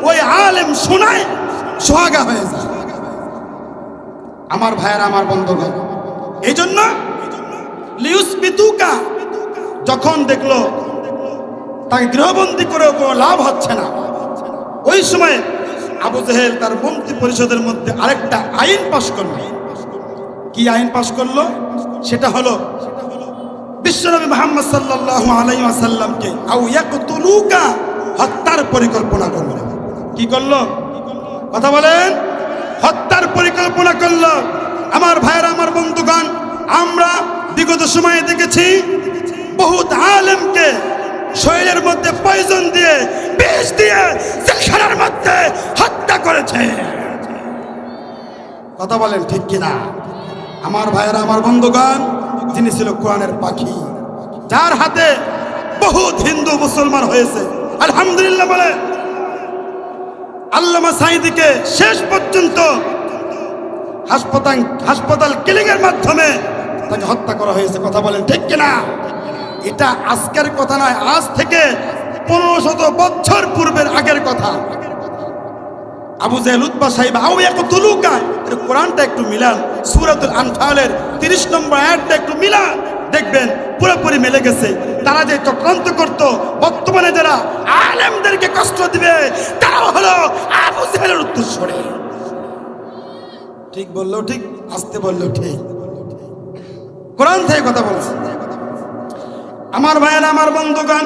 ওই আলেম শোনায় সোহাগা হয়ে যায়। আমার ভাইয়েরা, আমার বন্ধুগণ, এই জন্য লিউসবিতুকা যখন দেখলো তাকে গৃহবন্দী করেও কোনো লাভ হচ্ছে না, ওই সময় আবু জেহেল তার মন্ত্রী পরিষদের মধ্যে আরেকটা আইন পাশ করলো। কি আইন পাশ করলো? সেটা হলো বিশ্বনবী মুহাম্মদ সাল্লাল্লাহু আলাইহি ওয়াসাল্লামকে আও ইয়াকতুলুকা হত্যার পরিকল্পনা করলো। কি করলো? কথা বলেন। হত্যার পরিকল্পনা করলো। আমার ভাইয়েরা, আমার বন্ধুগণ, আমরা বিগত সময়ে দেখেছি বহুত আলেমকে শরীরের মধ্যে পয়জন দিয়ে, বিষ দিয়ে জেলখানার মধ্যে হত্যা করেছে। কথা বলেন ঠিক কিনা? আমার ভাইয়েরা, আমার বন্ধুগণ, যিনি ছিল কোরআনের পাখি, যার হাতে বহুত হিন্দু মুসলমান হয়েছে, আলহামদুলিল্লাহ বলে। আল্লামা সাঈদীকে শেষ পর্যন্ত হাসপাতাল কিলিং এর মাধ্যমে তাকে হত্যা করা হয়েছে। কথা বলেন ঠিক কিনা? এটা আজকের কথা নয়, আজ থেকে 1500 বছর পূর্বের আগের কথা। আবু জেহেল, উতবা, সাইবা আও ইয়াকতুলুকা, এর কোরআনটা একটু মিলান, সূরাতুল আনফালের 30 নম্বর আয়াতটা একটু মিলান, দেখবেন পুরোপুরি মিলে গেছে। তারা যে চক্রান্ত করত, বর্তমানে যারা আলেমদেরকে কষ্ট দিবে, তারাও হলো আবু জেহেলের উত্তরসূরি। ঠিক বললেও ঠিক, আসতে বললেও ঠিক, কোরআন থেকে কথা বলছে। আমার ভাইয়েরা, আমার বন্ধুগণ,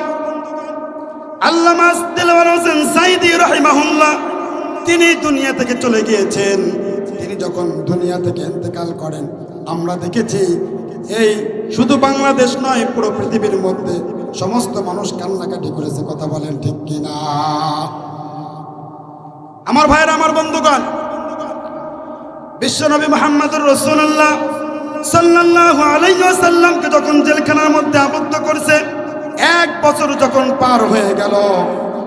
আল্লামা দিলওয়ার হোসেন সাঈদী রাহিমাহুল্লাহ তিনি দুনিয়া থেকে চলে গিয়েছেন। তিনি যখন দুনিয়া থেকে ইন্তেকাল করেন, আমরা দেখেছি এই শুধু বাংলাদেশ নয়, পুরো পৃথিবীর মধ্যে সমস্ত মানুষ কান্নাকাটি করেছে। কথা বলেন ঠিক কিনা? আমার ভাইয়েরা, আমার বন্ধুগণ, বিশ্বনবী মুহাম্মদুর রাসূলুল্লাহ সাল্লাল্লাহু আলাইহি ওয়াসাল্লামকে যখন জেলখানার মধ্যে আবদ্ধ করেছে, 1 বছর যখন পার হয়ে গেল,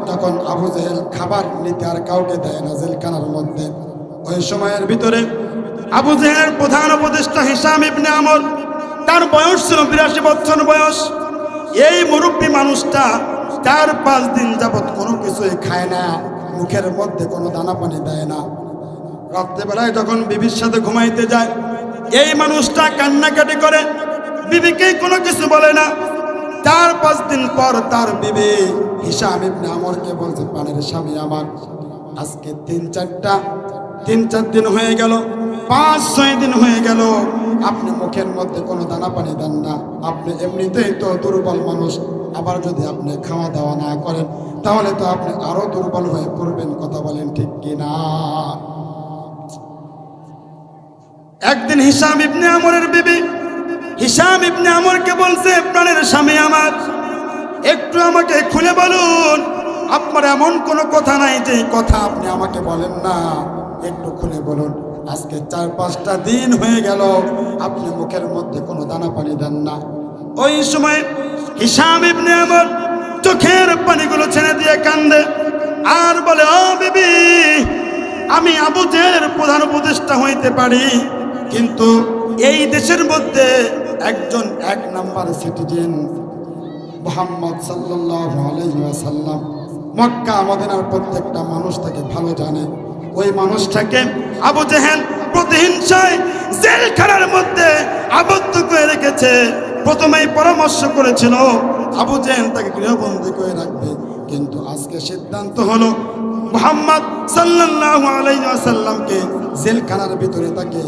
তখন আবু জেহেল খাবার নিতে আর কাউকে দেয় না জেলখানার মধ্যে। ওই সময়ের ভিতরে আবু জেহেলের প্রধান উপদেষ্টা হিশাম ইবনে আমর, তার বয়স ছিল 82 বছর বয়স। এই মুরব্বী মানুষটা 4-5 দিন যাবৎ কোনো কিছুই খায় না, মুখের মধ্যে কোনো দানা পানি দেয় না। রাত্রেবেলায় যখন বিবির সাথে ঘুমাইতে যায়, এই মানুষটা কান্নাকাটি করে, বিবিকে কোনো কিছু বলে না। 4-5 দিন পর তার বিবি হিশাম ইবনে আমরকে বলছে, প্রাণের স্বামী আমার, আজকে 3-4 দিন হয়ে গেল, 5-6 দিন হয়ে গেল, আপনি মুখের মধ্যে কোনো দানা পানি দেন না। আপনি এমনিতেই তো দুর্বল মানুষ, আবার যদি আপনি খাওয়া দাওয়া না করেন, তাহলে তো আপনি আরো দুর্বল হয়ে পড়বেন। কথা বলেন ঠিক কিনা? একদিন হিশাম ইবনে আমরের বিবি হিশাম ইবনে আমরকে বলছে, প্রাণের স্বামী আমার, একটু আমাকে খুলে বলুন, আপনার এমন কোনো কথা নাই যে কথা আপনি আমাকে বলেন না, একটু খুলে বলুন। আজকে 4-5টা দিন হয়ে গেল, আপনি মুখের মধ্যে কোনো দানা পানি দেন না। ওই সময় হিশাম ইবনে আমর চোখের পানিগুলো ছেড়ে দিয়ে কান্দে আর বলে, ও বিবি, আমি আবু জেহেলের প্রধান উপদেষ্টা হইতে পারি, কিন্তু এই দেশের মধ্যে একজন 1 নাম্বার সিটিজেন মুহাম্মদ সাল্লাল্লাহু আলাইহি ওয়াসাল্লাম, মক্কা মদিনার প্রত্যেকটা মানুষ তাকে ভালো জানে। ওই মানুষটাকে আবু জেহেল প্রতিহিংসায় জেলখানার মধ্যে আবদ্ধ করে রেখেছে। প্রথমেই পরামর্শ করেছিল আবু জেহেল তাকে গৃহবন্দী করে রাখবে, কিন্তু আজকে সিদ্ধান্ত হলো মুহাম্মদ সাল্লাল্লাহু আলাইহি ওয়াসাল্লামকে জেলখানার ভিতরে তাকে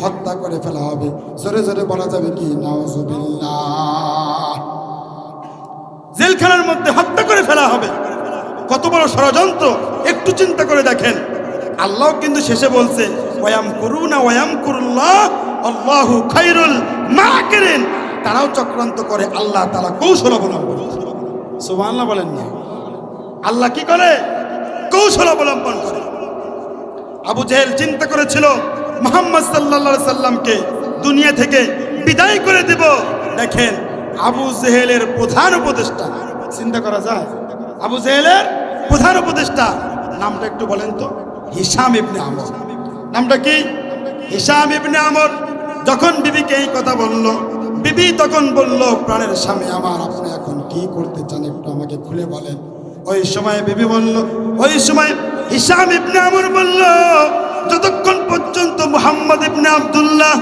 হত্যা করে ফেলা হবে। জোরে জোরে বলা যাবে কি নাউজুবিল্লাহ? জেলখানার মধ্যে হত্যা করে ফেলা হবে। কত বড় ষড়যন্ত্র একটু চিন্তা করে দেখেন। আল্লাহ কিন্তু শেষে বলছে, ওয়ায়ামকুরুনা ওয়ায়ামকুরুল্লাহ আল্লাহু খায়রুল মাকিরিন। তারাও চক্রান্ত করে, আল্লাহ তাআলা কৌশল অবলম্বন করে। সুবহানাল্লাহ বলেন না? আল্লাহ কি করে? কৌশল অবলম্বন করে। আবু জেহেল চিন্তা করেছিল মুহাম্মদ সাল্লাল্লাহু আলাইহি সাল্লামকে দুনিয়া থেকে বিদায় করে দেব। দেখেন, আবু জেহেলের প্রধান উপদেষ্টা, চিন্তা করা যায়, আবু জেহেলের প্রধান উপদেষ্টা নামটা একটু বলেন তো? হিশাম ইবনে আমর। নামটা কি? হিশাম ইবনে আমর। যখন বিবিকে এই কথা বলল, বিবি তখন বলল, প্রাণের স্বামী আমার, আপনি এখন কি করতে চান একটু আমাকে খুলে বলেন। ওই সময় বিবি বলল, ওই সময় হিশাম ইবনে আমর বলল, যতক্ষণ পর্যন্ত মুহাম্মদ ইবনে আব্দুল্লাহ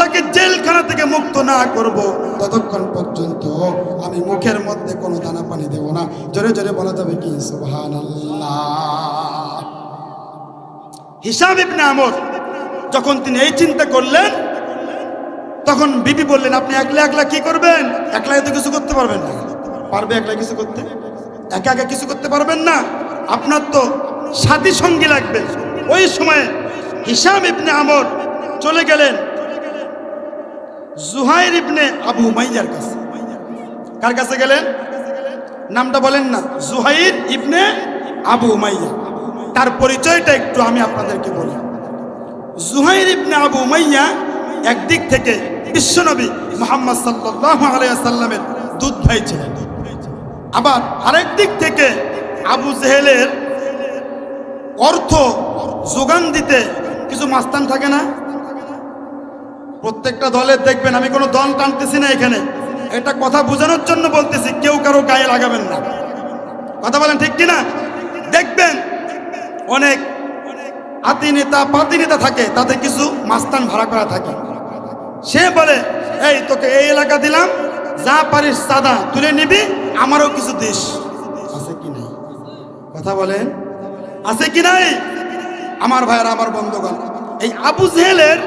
তাকে জেলখানা থেকে মুক্ত না করব, ততক্ষণ পর্যন্ত আমি মুখের মধ্যে কোনো দানা পানি দেব না। জোরে জোরে বলা যাবে কি সুবহানাল্লাহ। হিশাম ইবনে আমর যখন তিনি এই চিন্তা করলেন, তখন বিবি বললেন, আপনি একলা একলা কি করবেন? একলা তো কিছু করতে পারবেন না। পারবে একলা কিছু করতে? একা একা কিছু করতে পারবেন না, আপনার তো সাথী সঙ্গী লাগবে। ওই সময় হিশাম ইবনে আমর চলে গেলেন জুহাইর ইবনে আবু উমাইয়ার কাছে। কার কাছে গেলেন? নামটা বলেন না। জুহাইর ইবনে আবু উমাইয়া। তার পরিচয়টা একটু আমি আপনাদেরকে বলি। জুহাইর ইবনে আবু উমাইয়া একদিক থেকে বিশ্বনবী মুহাম্মদ সাল্লাল্লাহু আলাইহি ওয়াসাল্লামের দুধ ভাই ছিলেন, আবার আরেক দিক থেকে আবু জেহেলের অর্থ যোগান দিতে কিছু মাস্তান থাকে না? প্রত্যেকটা দলের দেখবেন, আমি কোনো দল টানতেছি না এখানে, এটা কথা বোঝানোর জন্য বলতেছি, কেউ কারো গায়ে লাগাবেন না। কথা বলেন ঠিক কিনা? দেখবেন অনেক আতি নেতা পাতি নেতা থাকে, তাদের কিছু মাস্তান ভাড়া করা থাকে। সে বলে, এই তোকে এই এলাকা দিলাম, যা পারিস চাঁদা তুলে নিবি, আমারও কিছু দিস। আছে কি নাই? কথা বলেন, আছে কি নাই? আমার ভাইয়েরা, আমার বন্ধুগণ, এই আবু জেহেলের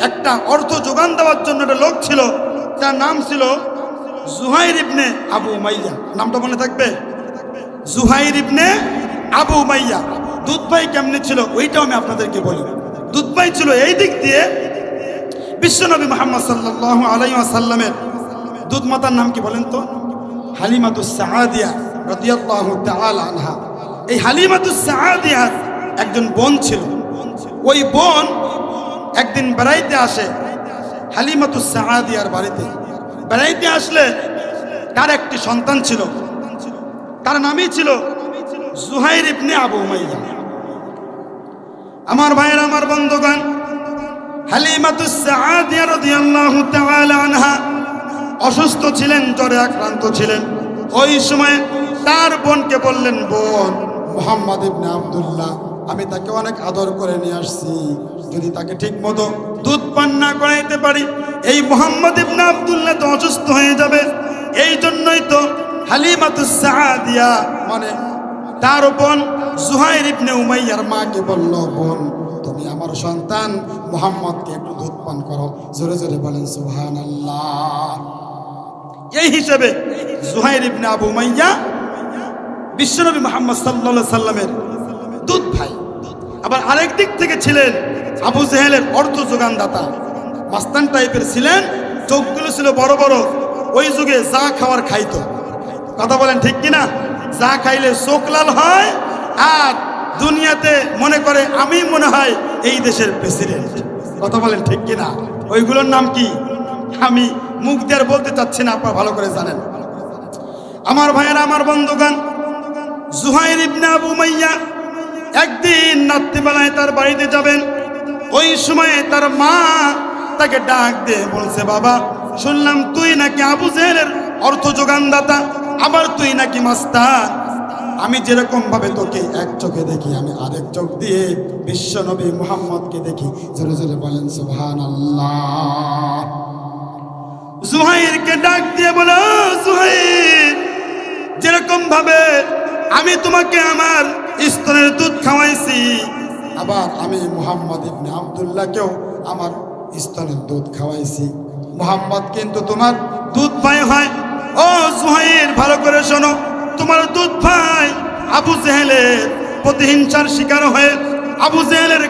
একটা অর্থ যোগান দেওয়ার জন্য একটা লোক ছিল, যার নাম ছিল জুহাইর ইবনে আবু উমাইয়া। নামটা মনে থাকবে? জুহাইর ইবনে আবু উমাইয়া। দুধ ভাই কেমনে ছিল ওইটাও আমি আপনাদেরকে বলি। দুধ ভাই ছিল এই দিক দিয়ে বিশ্বনবী মুহাম্মদ সাল্লাল্লাহু আলাইহি ওয়াসাল্লামের দুধ মাতার নাম কি বলেন তো? হালিমাতুস সাআদিয়া রাদিয়াল্লাহু তাআলা আনহা। এই হালিমাতুস সাআদিয়ার একজন বোন ছিল। ওই বোন একদিন বেড়াইতে আসে হালিমাতুস সাআদিয়ার বাড়িতে। বেড়াইতে আসলে তার একটি সন্তান ছিল, তার নামই ছিল জুহাইর ইবনে আবু উমাইয়া। আমার ভাইয়েরা, আমার বন্ধুগণ, হালিমাতুস সাআদিয়া রাদিয়াল্লাহু তাআলা আনহা অসুস্থ ছিলেন, জ্বরে আক্রান্ত ছিলেন। ওই সময় তার বোনকে বললেন, বোন, মুহাম্মদ ইবনে আব্দুল্লাহ, আমি তাকে অনেক আদর করে নিয়ে আসছি, যদি তাকে ঠিক মতো দুধ পান না করাইতে পারি, এই মুহাম্মদ ইবনে আব্দুল্লাহ তো অসুস্থ হয়ে যাবে। এই জন্যই তো হালিমাতুস সাআদিয়া মানে তার বোন জুহাইর ইবনে উমাইয়ার মাকে বলল, বোন, তুমি আমার সন্তান মুহাম্মদকে একটু দুধ পান করো। জোরে জোরে বলেন সুবহানাল্লাহ। এই হিসেবে জুহাইর ইবনে আবু উমাইয়া বিশ্বনবী মুহাম্মদ সাল্লাল্লাহু আলাইহি সাল্লামের দুধ ভাই। আবার আরেক দিক থেকে ছিলেন আবু জেহেলের অর্থ যোগানদাতা, মাস্তান টাইপের ছিলেন, চোখগুলো ছিল বড় বড়। ওই যুগে যা খাওয়ার খাইতো। কথা বলেন ঠিক কিনা? যা খাইলে চোখ লাল হয়, আর দুনিয়াতে মনে করে আমি মনে হয় এই দেশের প্রেসিডেন্ট। কথা বলেন ঠিক কিনা? ওইগুলোর নাম কি আমি মুখ দিয়ে বলতে চাচ্ছি না, আপনারা ভালো করে জানেন। আমার ভাইয়েরা, আমার বন্ধুগণ, জুহাইর ইবনে আবু উমাইয়া একদিন রাত্রিবেলায় তার বাড়িতে যাবেন। ওই সময়ে তার মা তাকে ডাক দিয়ে বলছে, বাবা, শুনলাম তুই নাকি আবু জেহেলের অর্থ যোগানদাতা, আবার তুই নাকি মাস্তান। আমি যেরকম ভাবে তোকে এক চোখে দেখি, আমি আরেক চোখ দিয়ে বিশ্বনবী মুহাম্মদকে দেখি। জোরে জোরে বলেন সুবহানাল্লাহ। জুহাইরকে ডাক দিয়ে বলো, জুহাইর, যেরকম ভাবে আমি তোমাকে আমার স্তনের দুধ খাওয়াইছি, আবার আমি মুহাম্মদ ইবনে আব্দুল্লাহকেও আমার স্তনের দুধ খাওয়াইছি। মুহাম্মদ কিন্তু তোমার দুধ ভাই হয়। ও জুহাইর, ভালো করে শোনো, তোমার দুধ ভাই আবু জেহেলের প্রতিহিংসার শিকার হয়ে আবু জেহেলের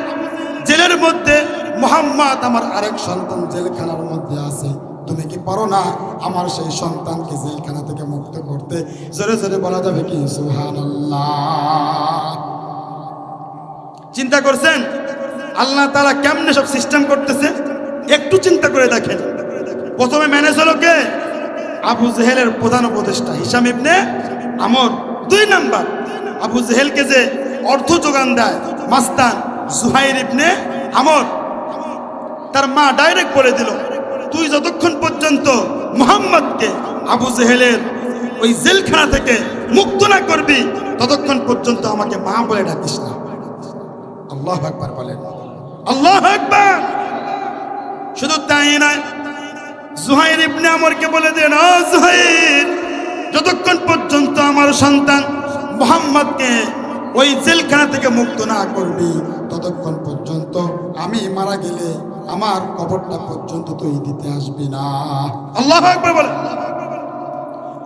জেলের মধ্যে, মুহাম্মদ আমার আরেক সন্তান জেলখানার মধ্যে আছে। তুমি কি পারো না আমার সেই সন্তানকে জেলখানা থেকে মুক্ত করতে? জোরে জোরে বলা যাবে কি সুবহানাল্লাহ। চিন্তা করছেন আল্লাহ তাআলা কেমনে সব সিস্টেম করতেছে? একটু চিন্তা করে দেখেন। প্রথমে ম্যানেজ হলো কে? আবু জেহেলের প্রধান উপদেষ্টা হিশাম ইবনে আমর। 2 নাম্বার, আবু জেহেলকে যে অর্থ যোগান দেয় মাস্তান জুহাইর ইবনে আমর, তার মা ডাইরেক্ট বলে দিল, তুই যতক্ষণ পর্যন্ত মুহাম্মদকে আবু জেহেলের ওই জেলখানা থেকে মুক্ত না করবি ততক্ষণ পর্যন্ত আমাকে মা বলে ডাকিস না। আল্লাহু আকবার বলেন, আল্লাহু আকবার। শুধু তাই নয়, জুহাইর ইবনে আমরকে বলে দেন, ও জুহাইর, যতক্ষণ পর্যন্ত আমার সন্তান মুহাম্মদকে ওই জেলখানা থেকে মুক্ত না করবি ততক্ষণ পর্যন্ত আমি মারা গেলে আমার কবরটা পর্যন্ত তুই দিতে আসবি না। আল্লাহু আকবার বলে।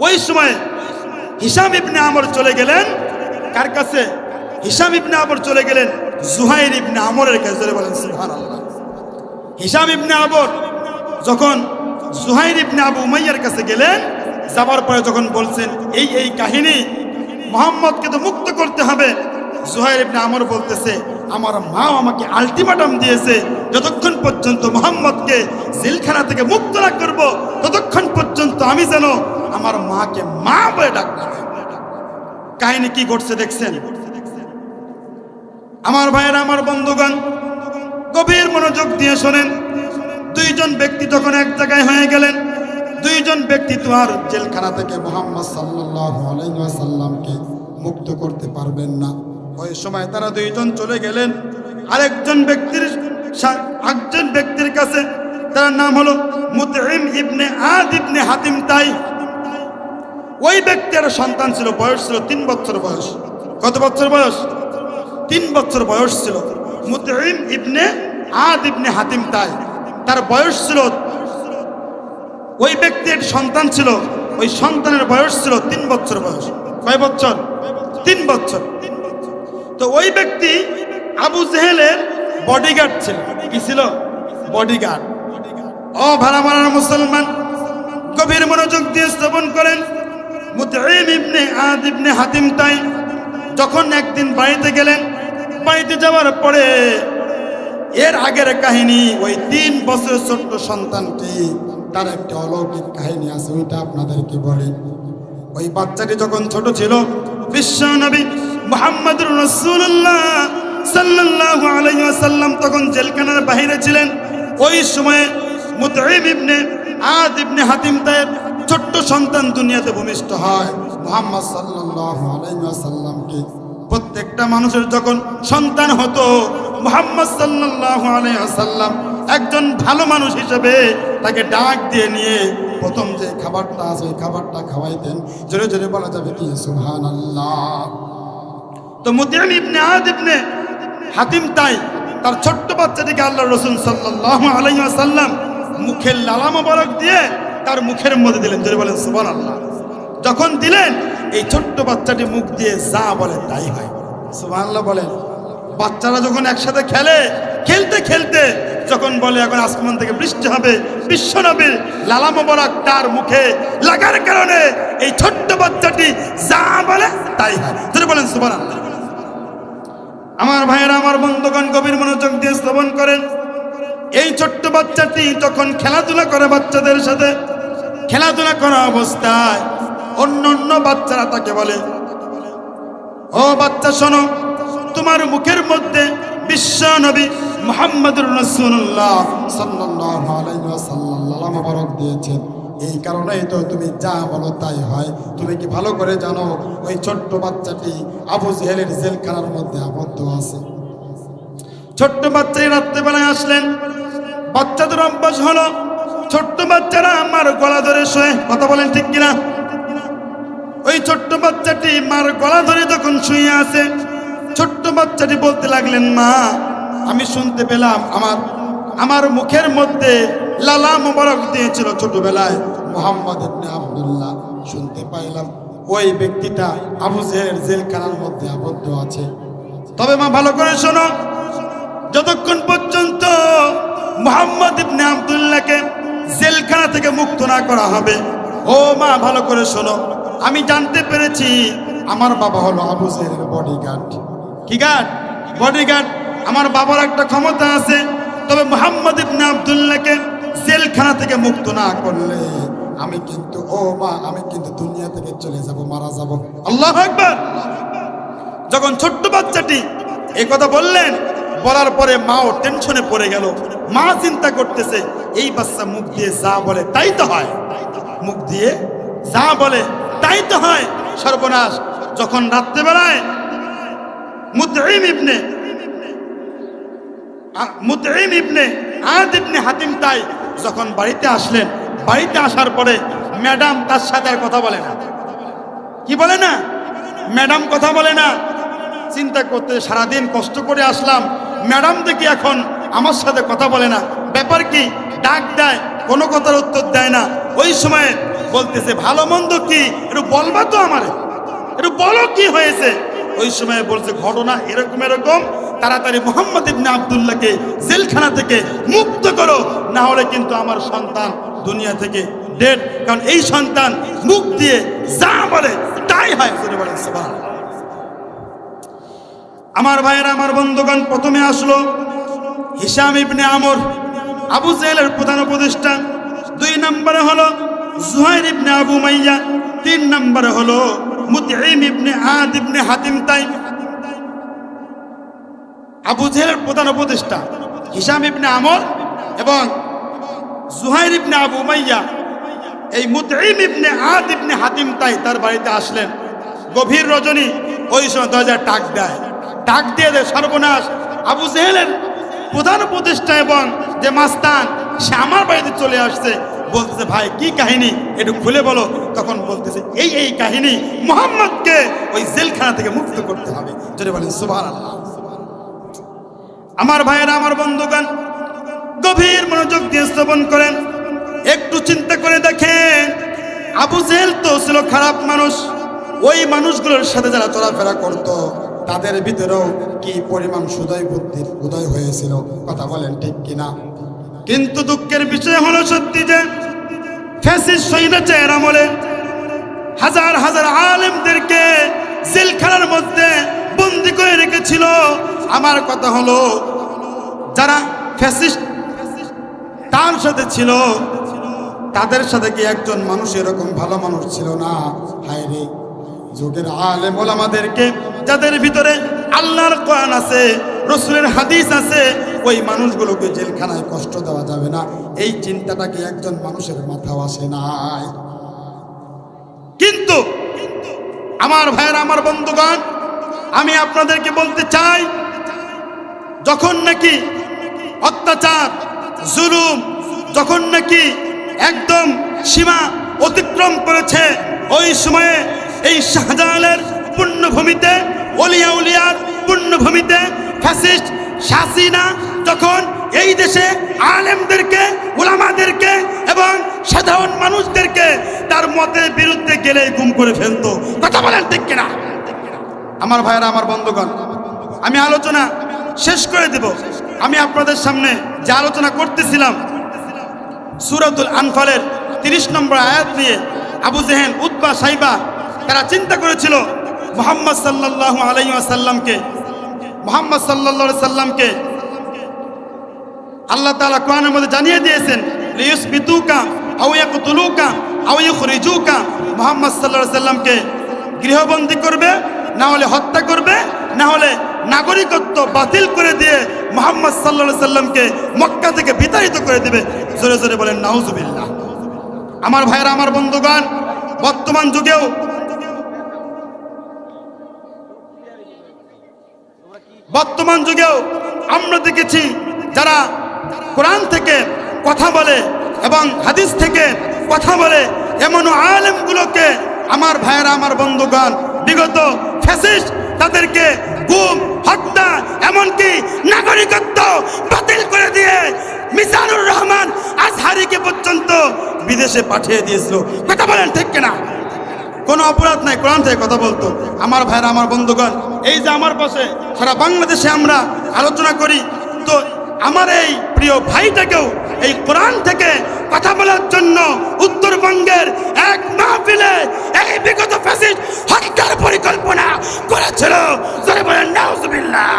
ওই সময় হিশাম ইবনে আমর চলে গেলেন কার কাছে? হিশাম ইবনে আমর চলে গেলেন জুহাইর ইবনে আমরের কাছে। বলেন সুবহানাল্লাহ। হিশাম ইবনে আমর যখন জুহাইর ইবনে আবু উমাইয়ার কাছে গেলেন, যাবার পরে যখন বলছেন এই কাহিনী, মুহাম্মদকে তো মুক্ত করতে হবে, জুহাইর ইবনে আমর বলতেছে, আমার মা আমাকে আলটিমেটাম দিয়েছে, যতক্ষণ পর্যন্ত মুহাম্মদকে জেলখানা থেকে মুক্ত না করব ততক্ষণ পর্যন্ত আমি যেন আমার মাকে মা বলে ডাকবো। কাহিনী কি ঘটছে দেখছেন? আমার ভাইয়েরা, আমার বন্ধুগণ, গভীর মনোযোগ দিয়ে শোনেন। দুইজন ব্যক্তি যখন এক জায়গায় হয়ে গেলেন, দুইজন ব্যক্তি তো আর জেলখানা থেকে মুহাম্মদ সাল্লাল্লাহু আলাইহি ওয়াসাল্লামকে মুক্ত করতে পারবেন না। ওই সময় তারা দুইজন চলে গেলেন একজন ব্যক্তির কাছে। তার নাম হলো মুতঈম ইবনে আদ ইবনে হাতিম তাই। ওই ব্যক্তির সন্তান ছিল, বয়স ছিল 3 বছর বয়স। কত বছর বয়স? 3 বছর বয়স ছিল। মুতঈম ইবনে আদ ইবনে হাতিম তাই, তার বয়স ছিল, ওই ব্যক্তির সন্তান ছিল, ওই সন্তানের বয়স ছিল 3 বছর বয়স। কয় বছর? 3 বছর। তো ওই ব্যক্তি আবু জেহেলের বডিগার্ড ছিল। কি ছিল? বডিগার্ড। ও ভাড়া মারার মুসলমান, গভীর মনোযোগ দিয়ে শ্রবণ করেন। মুতঈম ইবনে আদ ইবনে হাতিম তাই যখন একদিন বাড়িতে গেলেন, বাড়িতে যাওয়ার পরে এর আগের কাহিনী, ওই 3 বছরের ছোট্ট সন্তানটি, তার একটা অলৌকিক কাহিনী আছে, ওইটা আপনাদেরকে বলি। ওই বাচ্চাটি যখন ছোট ছিল, বিশ্ব নবী মুহাম্মদুর রাসূলুল্লাহ সাল্লাল্লাহু আলাইহি ওয়াসাল্লাম তখন জেলখানার বাইরে ছিলেন। ওই সময়ে মুতঈম ইবনে আদ ইবনে হাতিম তায়ের ছোট্ট সন্তান দুনিয়াতে ভূমিষ্ঠ হয়। মুহাম্মদ সাল্লাল্লাহু আলাইহি ওয়াসাল্লামকে প্রত্যেকটা মানুষের যখন সন্তান হতো, মুহাম্মদ সাল্লাল্লাহু আলাইহি ওয়াসাল্লাম একজন ভালো মানুষ হিসেবে তাকে ডাক দিয়ে নিয়ে প্রথম যে খাবারটা আছে ওই খাবারটা খাওয়াইতেন। জোরে জোরে বলা যাবে কি সুবহানাল্লাহ। তো মুতঈম ইবনে আদ ইবনে হাতিম তাই তার ছোট্ট বাচ্চাটিকে আল্লাহর রাসূল সাল্লাল্লাহু আলাইহি ওয়াসাল্লাম মুখের লালা মোবারক দিয়ে তার মুখের মধ্যে দিলেন। জোরে বলেন সুবহানাল্লাহ। যখন দিলেন, এই ছোট্ট বাচ্চাটি মুখ দিয়ে যা বলে তাই হয়। সুবহানাল্লাহ বলেন। বাচ্চারা যখন একসাথে খেলে, খেলতে খেলতে যখন বলে এখন আসমান থেকে বৃষ্টি হবে, বিশ্বনবীর লালা মোবারক তার মুখে লাগার কারণে এই ছোট্ট বাচ্চাটি যা বলে তাই হয়। জোরে বলেন সুবহানাল্লাহ। আমার ভাইয়েরা, আমার বন্ধুগণ, গভীর মনোযোগ দিয়ে শ্রবণ করেন। এই ছোট্ট বাচ্চাটি যখন খেলাধুলা করে বাচ্চাদের সাথে, খেলাধুলা করা অবস্থায় অন্য বাচ্চারা তাকে বলে, ও বাচ্চা শোনো, তোমার মুখের মধ্যে বিশ্ব নবী মুহাম্মদুর রাসূলুল্লাহ সাল্লাল্লাহু আলাইহি ওয়াসাল্লাম লালা মোবারক দিয়েছেন, এই কারণেই তো তুমি যা বলো তাই হয়। তুমি কি ভালো করে জানো ওই ছোট্ট বাচ্চাটি আবু জেহেলের জেলখানার মধ্যে আবদ্ধ আছে? ছোট্ট বাচ্চাই রাত্রেবেলায় আসলেন। বাচ্চাদের অভ্যাস হলো ছোট্ট বাচ্চারা আমার গলা ধরে শোয়ে। কথা বলেন ঠিক কিনা? ওই ছোট্ট বাচ্চাটি মার গলা ধরে যখন শুয়ে আছে, ছোট্ট বাচ্চাটি বলতে লাগলেন, মা, আমি শুনতে পেলাম আমার মুখের মধ্যে লালা মোবারক দিয়েছিল ছোটবেলায় মুহাম্মদ ইবনে আব্দুল্লাহ। শুনতে পাইলাম ওই ব্যক্তিটা আবু জেহেলের জেলখানার মধ্যে আবদ্ধ আছে। তবে মা ভালো করে শোনো, যতক্ষণ পর্যন্ত মুহাম্মদ ইবনে আব্দুল্লাহকে জেলখানা থেকে মুক্ত না করা হবে, ও মা ভালো করে শোনো, আমি জানতে পেরেছি আমার বাবা হলো আবু জেহেলের বডিগার্ড। কি গার্ড? বডিগার্ড। আমার বাবার একটা ক্ষমতা আছে, তবে মুহাম্মদ ইবনে আব্দুল্লাহকে জেলখানা থেকে মুক্ত না করলে আমি কিন্তু দুনিয়া থেকে চলে যাব, মারা যাব। আল্লাহু আকবার। যখন ছোট্ট বাচ্চাটি এই কথা বললেন, বলার পরে মাও টেনশনে পড়ে গেল। মা চিন্তা করতেছে এই বাচ্চা মুখ দিয়ে যা বলে তাই তো হয়, মুখ দিয়ে যা বলে তাই তো হয়। সর্বনাশ। যখন রাত্রেবেলায় মুতঈম ইবনে আদ ইবনে হাতিম তাই যখন বাড়িতে আসলেন, বাড়িতে আসার পরে ম্যাডাম তার সাথে আর কথা বলে না। কি বলে না? ম্যাডাম কথা বলে না। চিন্তা করতে সারাদিন কষ্ট করে আসলাম, ম্যাডাম দেখি এখন আমার সাথে কথা বলে না, ব্যাপার কি? ডাক দেয়, কোনো কথার উত্তর দেয় না। ওই সময় বলতেছে ভালো মন্দ কি একটু বলবা তো আমারে, একটু বলো কি হয়েছে। ওই সময় বলছে ঘটনা এরকম এরকম, তাড়াতাড়ি মোহাম্মদ ইবনে আব্দুল্লাহকে জেলখানা থেকে মুক্ত করো, না হলে কিন্তু আমার সন্তান দুনিয়া থেকে ডেড। কারণ এই সন্তান মুখ দিয়ে যা বলে তাই হয়। সুবহানাল্লাহ। আমার ভাইয়েরা, আমার বন্ধুগণ, প্রথমে আসলো হিশাম ইবনে আমর, আবু জেহেলের প্রধান উপদেষ্টা। 2 নম্বরে হলো জুহাইর ইবনে আবু মাইয়া। 3 নম্বরে হলো মুতঈম ইবনে আদ ইবনে হাতিম তাই। আবু জেহেলের প্রধান উপদেষ্টা হিশাম ইবনে আমর এবং জুহাইর ইবনে আবু মাইয়া, এই মুতঈম ইবনে আদ ইবনে হাতিম তাই তার বাড়িতে আসলেন গভীর রজনী। ওই সময় দরজায় টাক দেয়, ডাক দিয়ে দেয় সর্বনাশ, আবু জেহেলের প্রধান উপদেষ্টা এবং যে মাস্তান সে আমার বাড়িতে চলে আসছে। বলতেছে ভাই কি কাহিনী একটু খুলে বলো। তখন বলতেছে এই কাহিনী, মুহাম্মদকে ওই জেলখানা থেকে মুক্ত করতে হবে। যদি বলেন সুবহানাল্লাহ। আমার ভাইয়েরা, আমার বন্ধুগণ, গভীর মনোযোগ দিয়ে শ্রবণ করেন। একটু চিন্তা করে দেখেন, আবু জেহেল তো ছিল খারাপ মানুষ। ওই মানুষগুলোর সাথে যারা চলাফেরা করতো তাদের ভিতরেও কি পরিমাণ সুদয় বুদ্ধির উদয় হয়েছিল, কথা বলেন ঠিক কিনা? কিন্তু দুঃখের বিষয় হলো সত্যি যে ফ্যাসিস্ট স্বৈরাচারের আমলে হাজার হাজার আলেমদেরকে জেলখানার মধ্যে বন্দী করে রেখেছিল। আমার কথা হলো যারা ফ্যাসিস্ট তার সাথে ছিল, তাদের সাথে কি একজন মানুষ এরকম ভালো মানুষ ছিল না? হায় রে, যুগের আলেম ওলামাদেরকে যাদের ভিতরে আল্লাহর কোরআন আছে, রসুলের হাদিস আছে, ওই মানুষগুলোকে জেলখানায় কষ্ট দেওয়া যাবে না, এই চিন্তাটা কি একজন মানুষের মাথাও আসে নাই? কিন্তু আমার ভাইয়েরা, আমার বন্ধুগণ, আমি আপনাদেরকে বলতে চাই, যখন নাকি অত্যাচার জুলুম যখন নাকি একদম সীমা অতিক্রম করেছে, ওই সময়ে এই শাহজালালের পুণ্যভূমিতে, ওলিয়া উলিয়ার পুণ্যভূমিতে ফ্যাসিস্ট হাসিনা যখন এই দেশে আলেমদেরকে, উলামাদেরকে এবং সাধারণ মানুষদেরকে তার মতের বিরুদ্ধে গেলে গুম করে ফেলতো। কথা বলেন ঠিক কিনা? আমার ভাইয়েরা, আমার বন্ধুগণ, আমি আলোচনা শেষ করে দেব। আমি আপনাদের সামনে যে আলোচনা করতেছিলাম সূরাতুল আনফালের 30 নম্বর আয়াত নিয়ে, আবু জেহেল, উতবা, সাইবা তারা চিন্তা করেছিল মুহাম্মদ সাল্লাল্লাহু আলাইহি ওয়াসাল্লামকে আল্লাহ তাআলা কোরআনের মধ্যে জানিয়ে দিয়েছেন লিয়ুসবিতুকা আও ইয়াকতুলুকা আও ইখরিজুকা, মুহাম্মদ সাল্লাল্লাহু আলাইহি ওয়াসাল্লামকে গৃহবন্দী করবে, না হলে হত্যা করবে, না হলে নাগরিকত্ব বাতিল করে দিয়ে মুহাম্মদ সাল্লাল্লাহু আলাইহি ওয়াসাল্লামকে মক্কা থেকে বিতাড়িত করে দিবে। জোরে জোরে বলেন নাউজুবিল্লাহ। আমার ভাইয়েরা, আমার বন্ধুগণ, বর্তমান যুগেও আমরা দেখেছি যারা কোরআন থেকে কথা বলে এবং হাদিস থেকে কথা বলে, এমন আলেমগুলোকে আমার ভাইয়েরা, আমার বন্ধুগণ, বিগত ফ্যাসিস্ট তাদেরকে গুম, হত্যা, এমনকি নাগরিকত্ব বাতিল করে দিয়ে মিজানুর রহমান আজহারিকে পর্যন্ত বিদেশে পাঠিয়ে দিয়েছিল। কথা বলেন ঠিক কিনা? কোনো অপরাধ নাই, কোরআন থেকে কথা বলতো। আমার ভাইরা, আমার বন্ধুগণ, এই যে আমার পাশে সারা বাংলাদেশে আমরা আলোচনা করি, তো আমার এই প্রিয় ভাইটাকেও এই কোরআন থেকে কথা বলার জন্য উত্তরবঙ্গের এক মাহফিলে এই বিগত ফ্যাসিস্ট হত্যার পরিকল্পনা করেছিল। যারা বলেন নাউজুবিল্লাহ।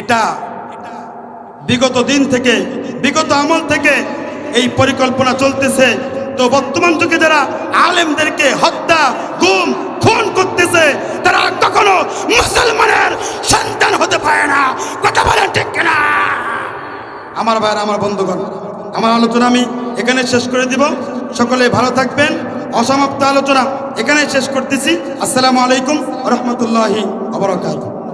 এটা বিগত দিন থেকে, বিগত আমল থেকে এই পরিকল্পনা চলতেছে। তো বর্তমান যুগে যারা আলেমদেরকে হত্যা, গুম, খুন করতেছে, তারা কখনো মুসলমানের সন্তান হতে পারে না। কথা বলেন ঠিক কিনা? আমার ভাইরা, আমার বন্ধুগণ, আমার আলোচনা আমি এখানে শেষ করে দিব। সকলে ভালো থাকবেন। অসমাপ্ত আলোচনা এখানে শেষ করতেছি। আসসালামু আলাইকুম ওয়া রাহমাতুল্লাহি ওয়া বারাকাতুহু।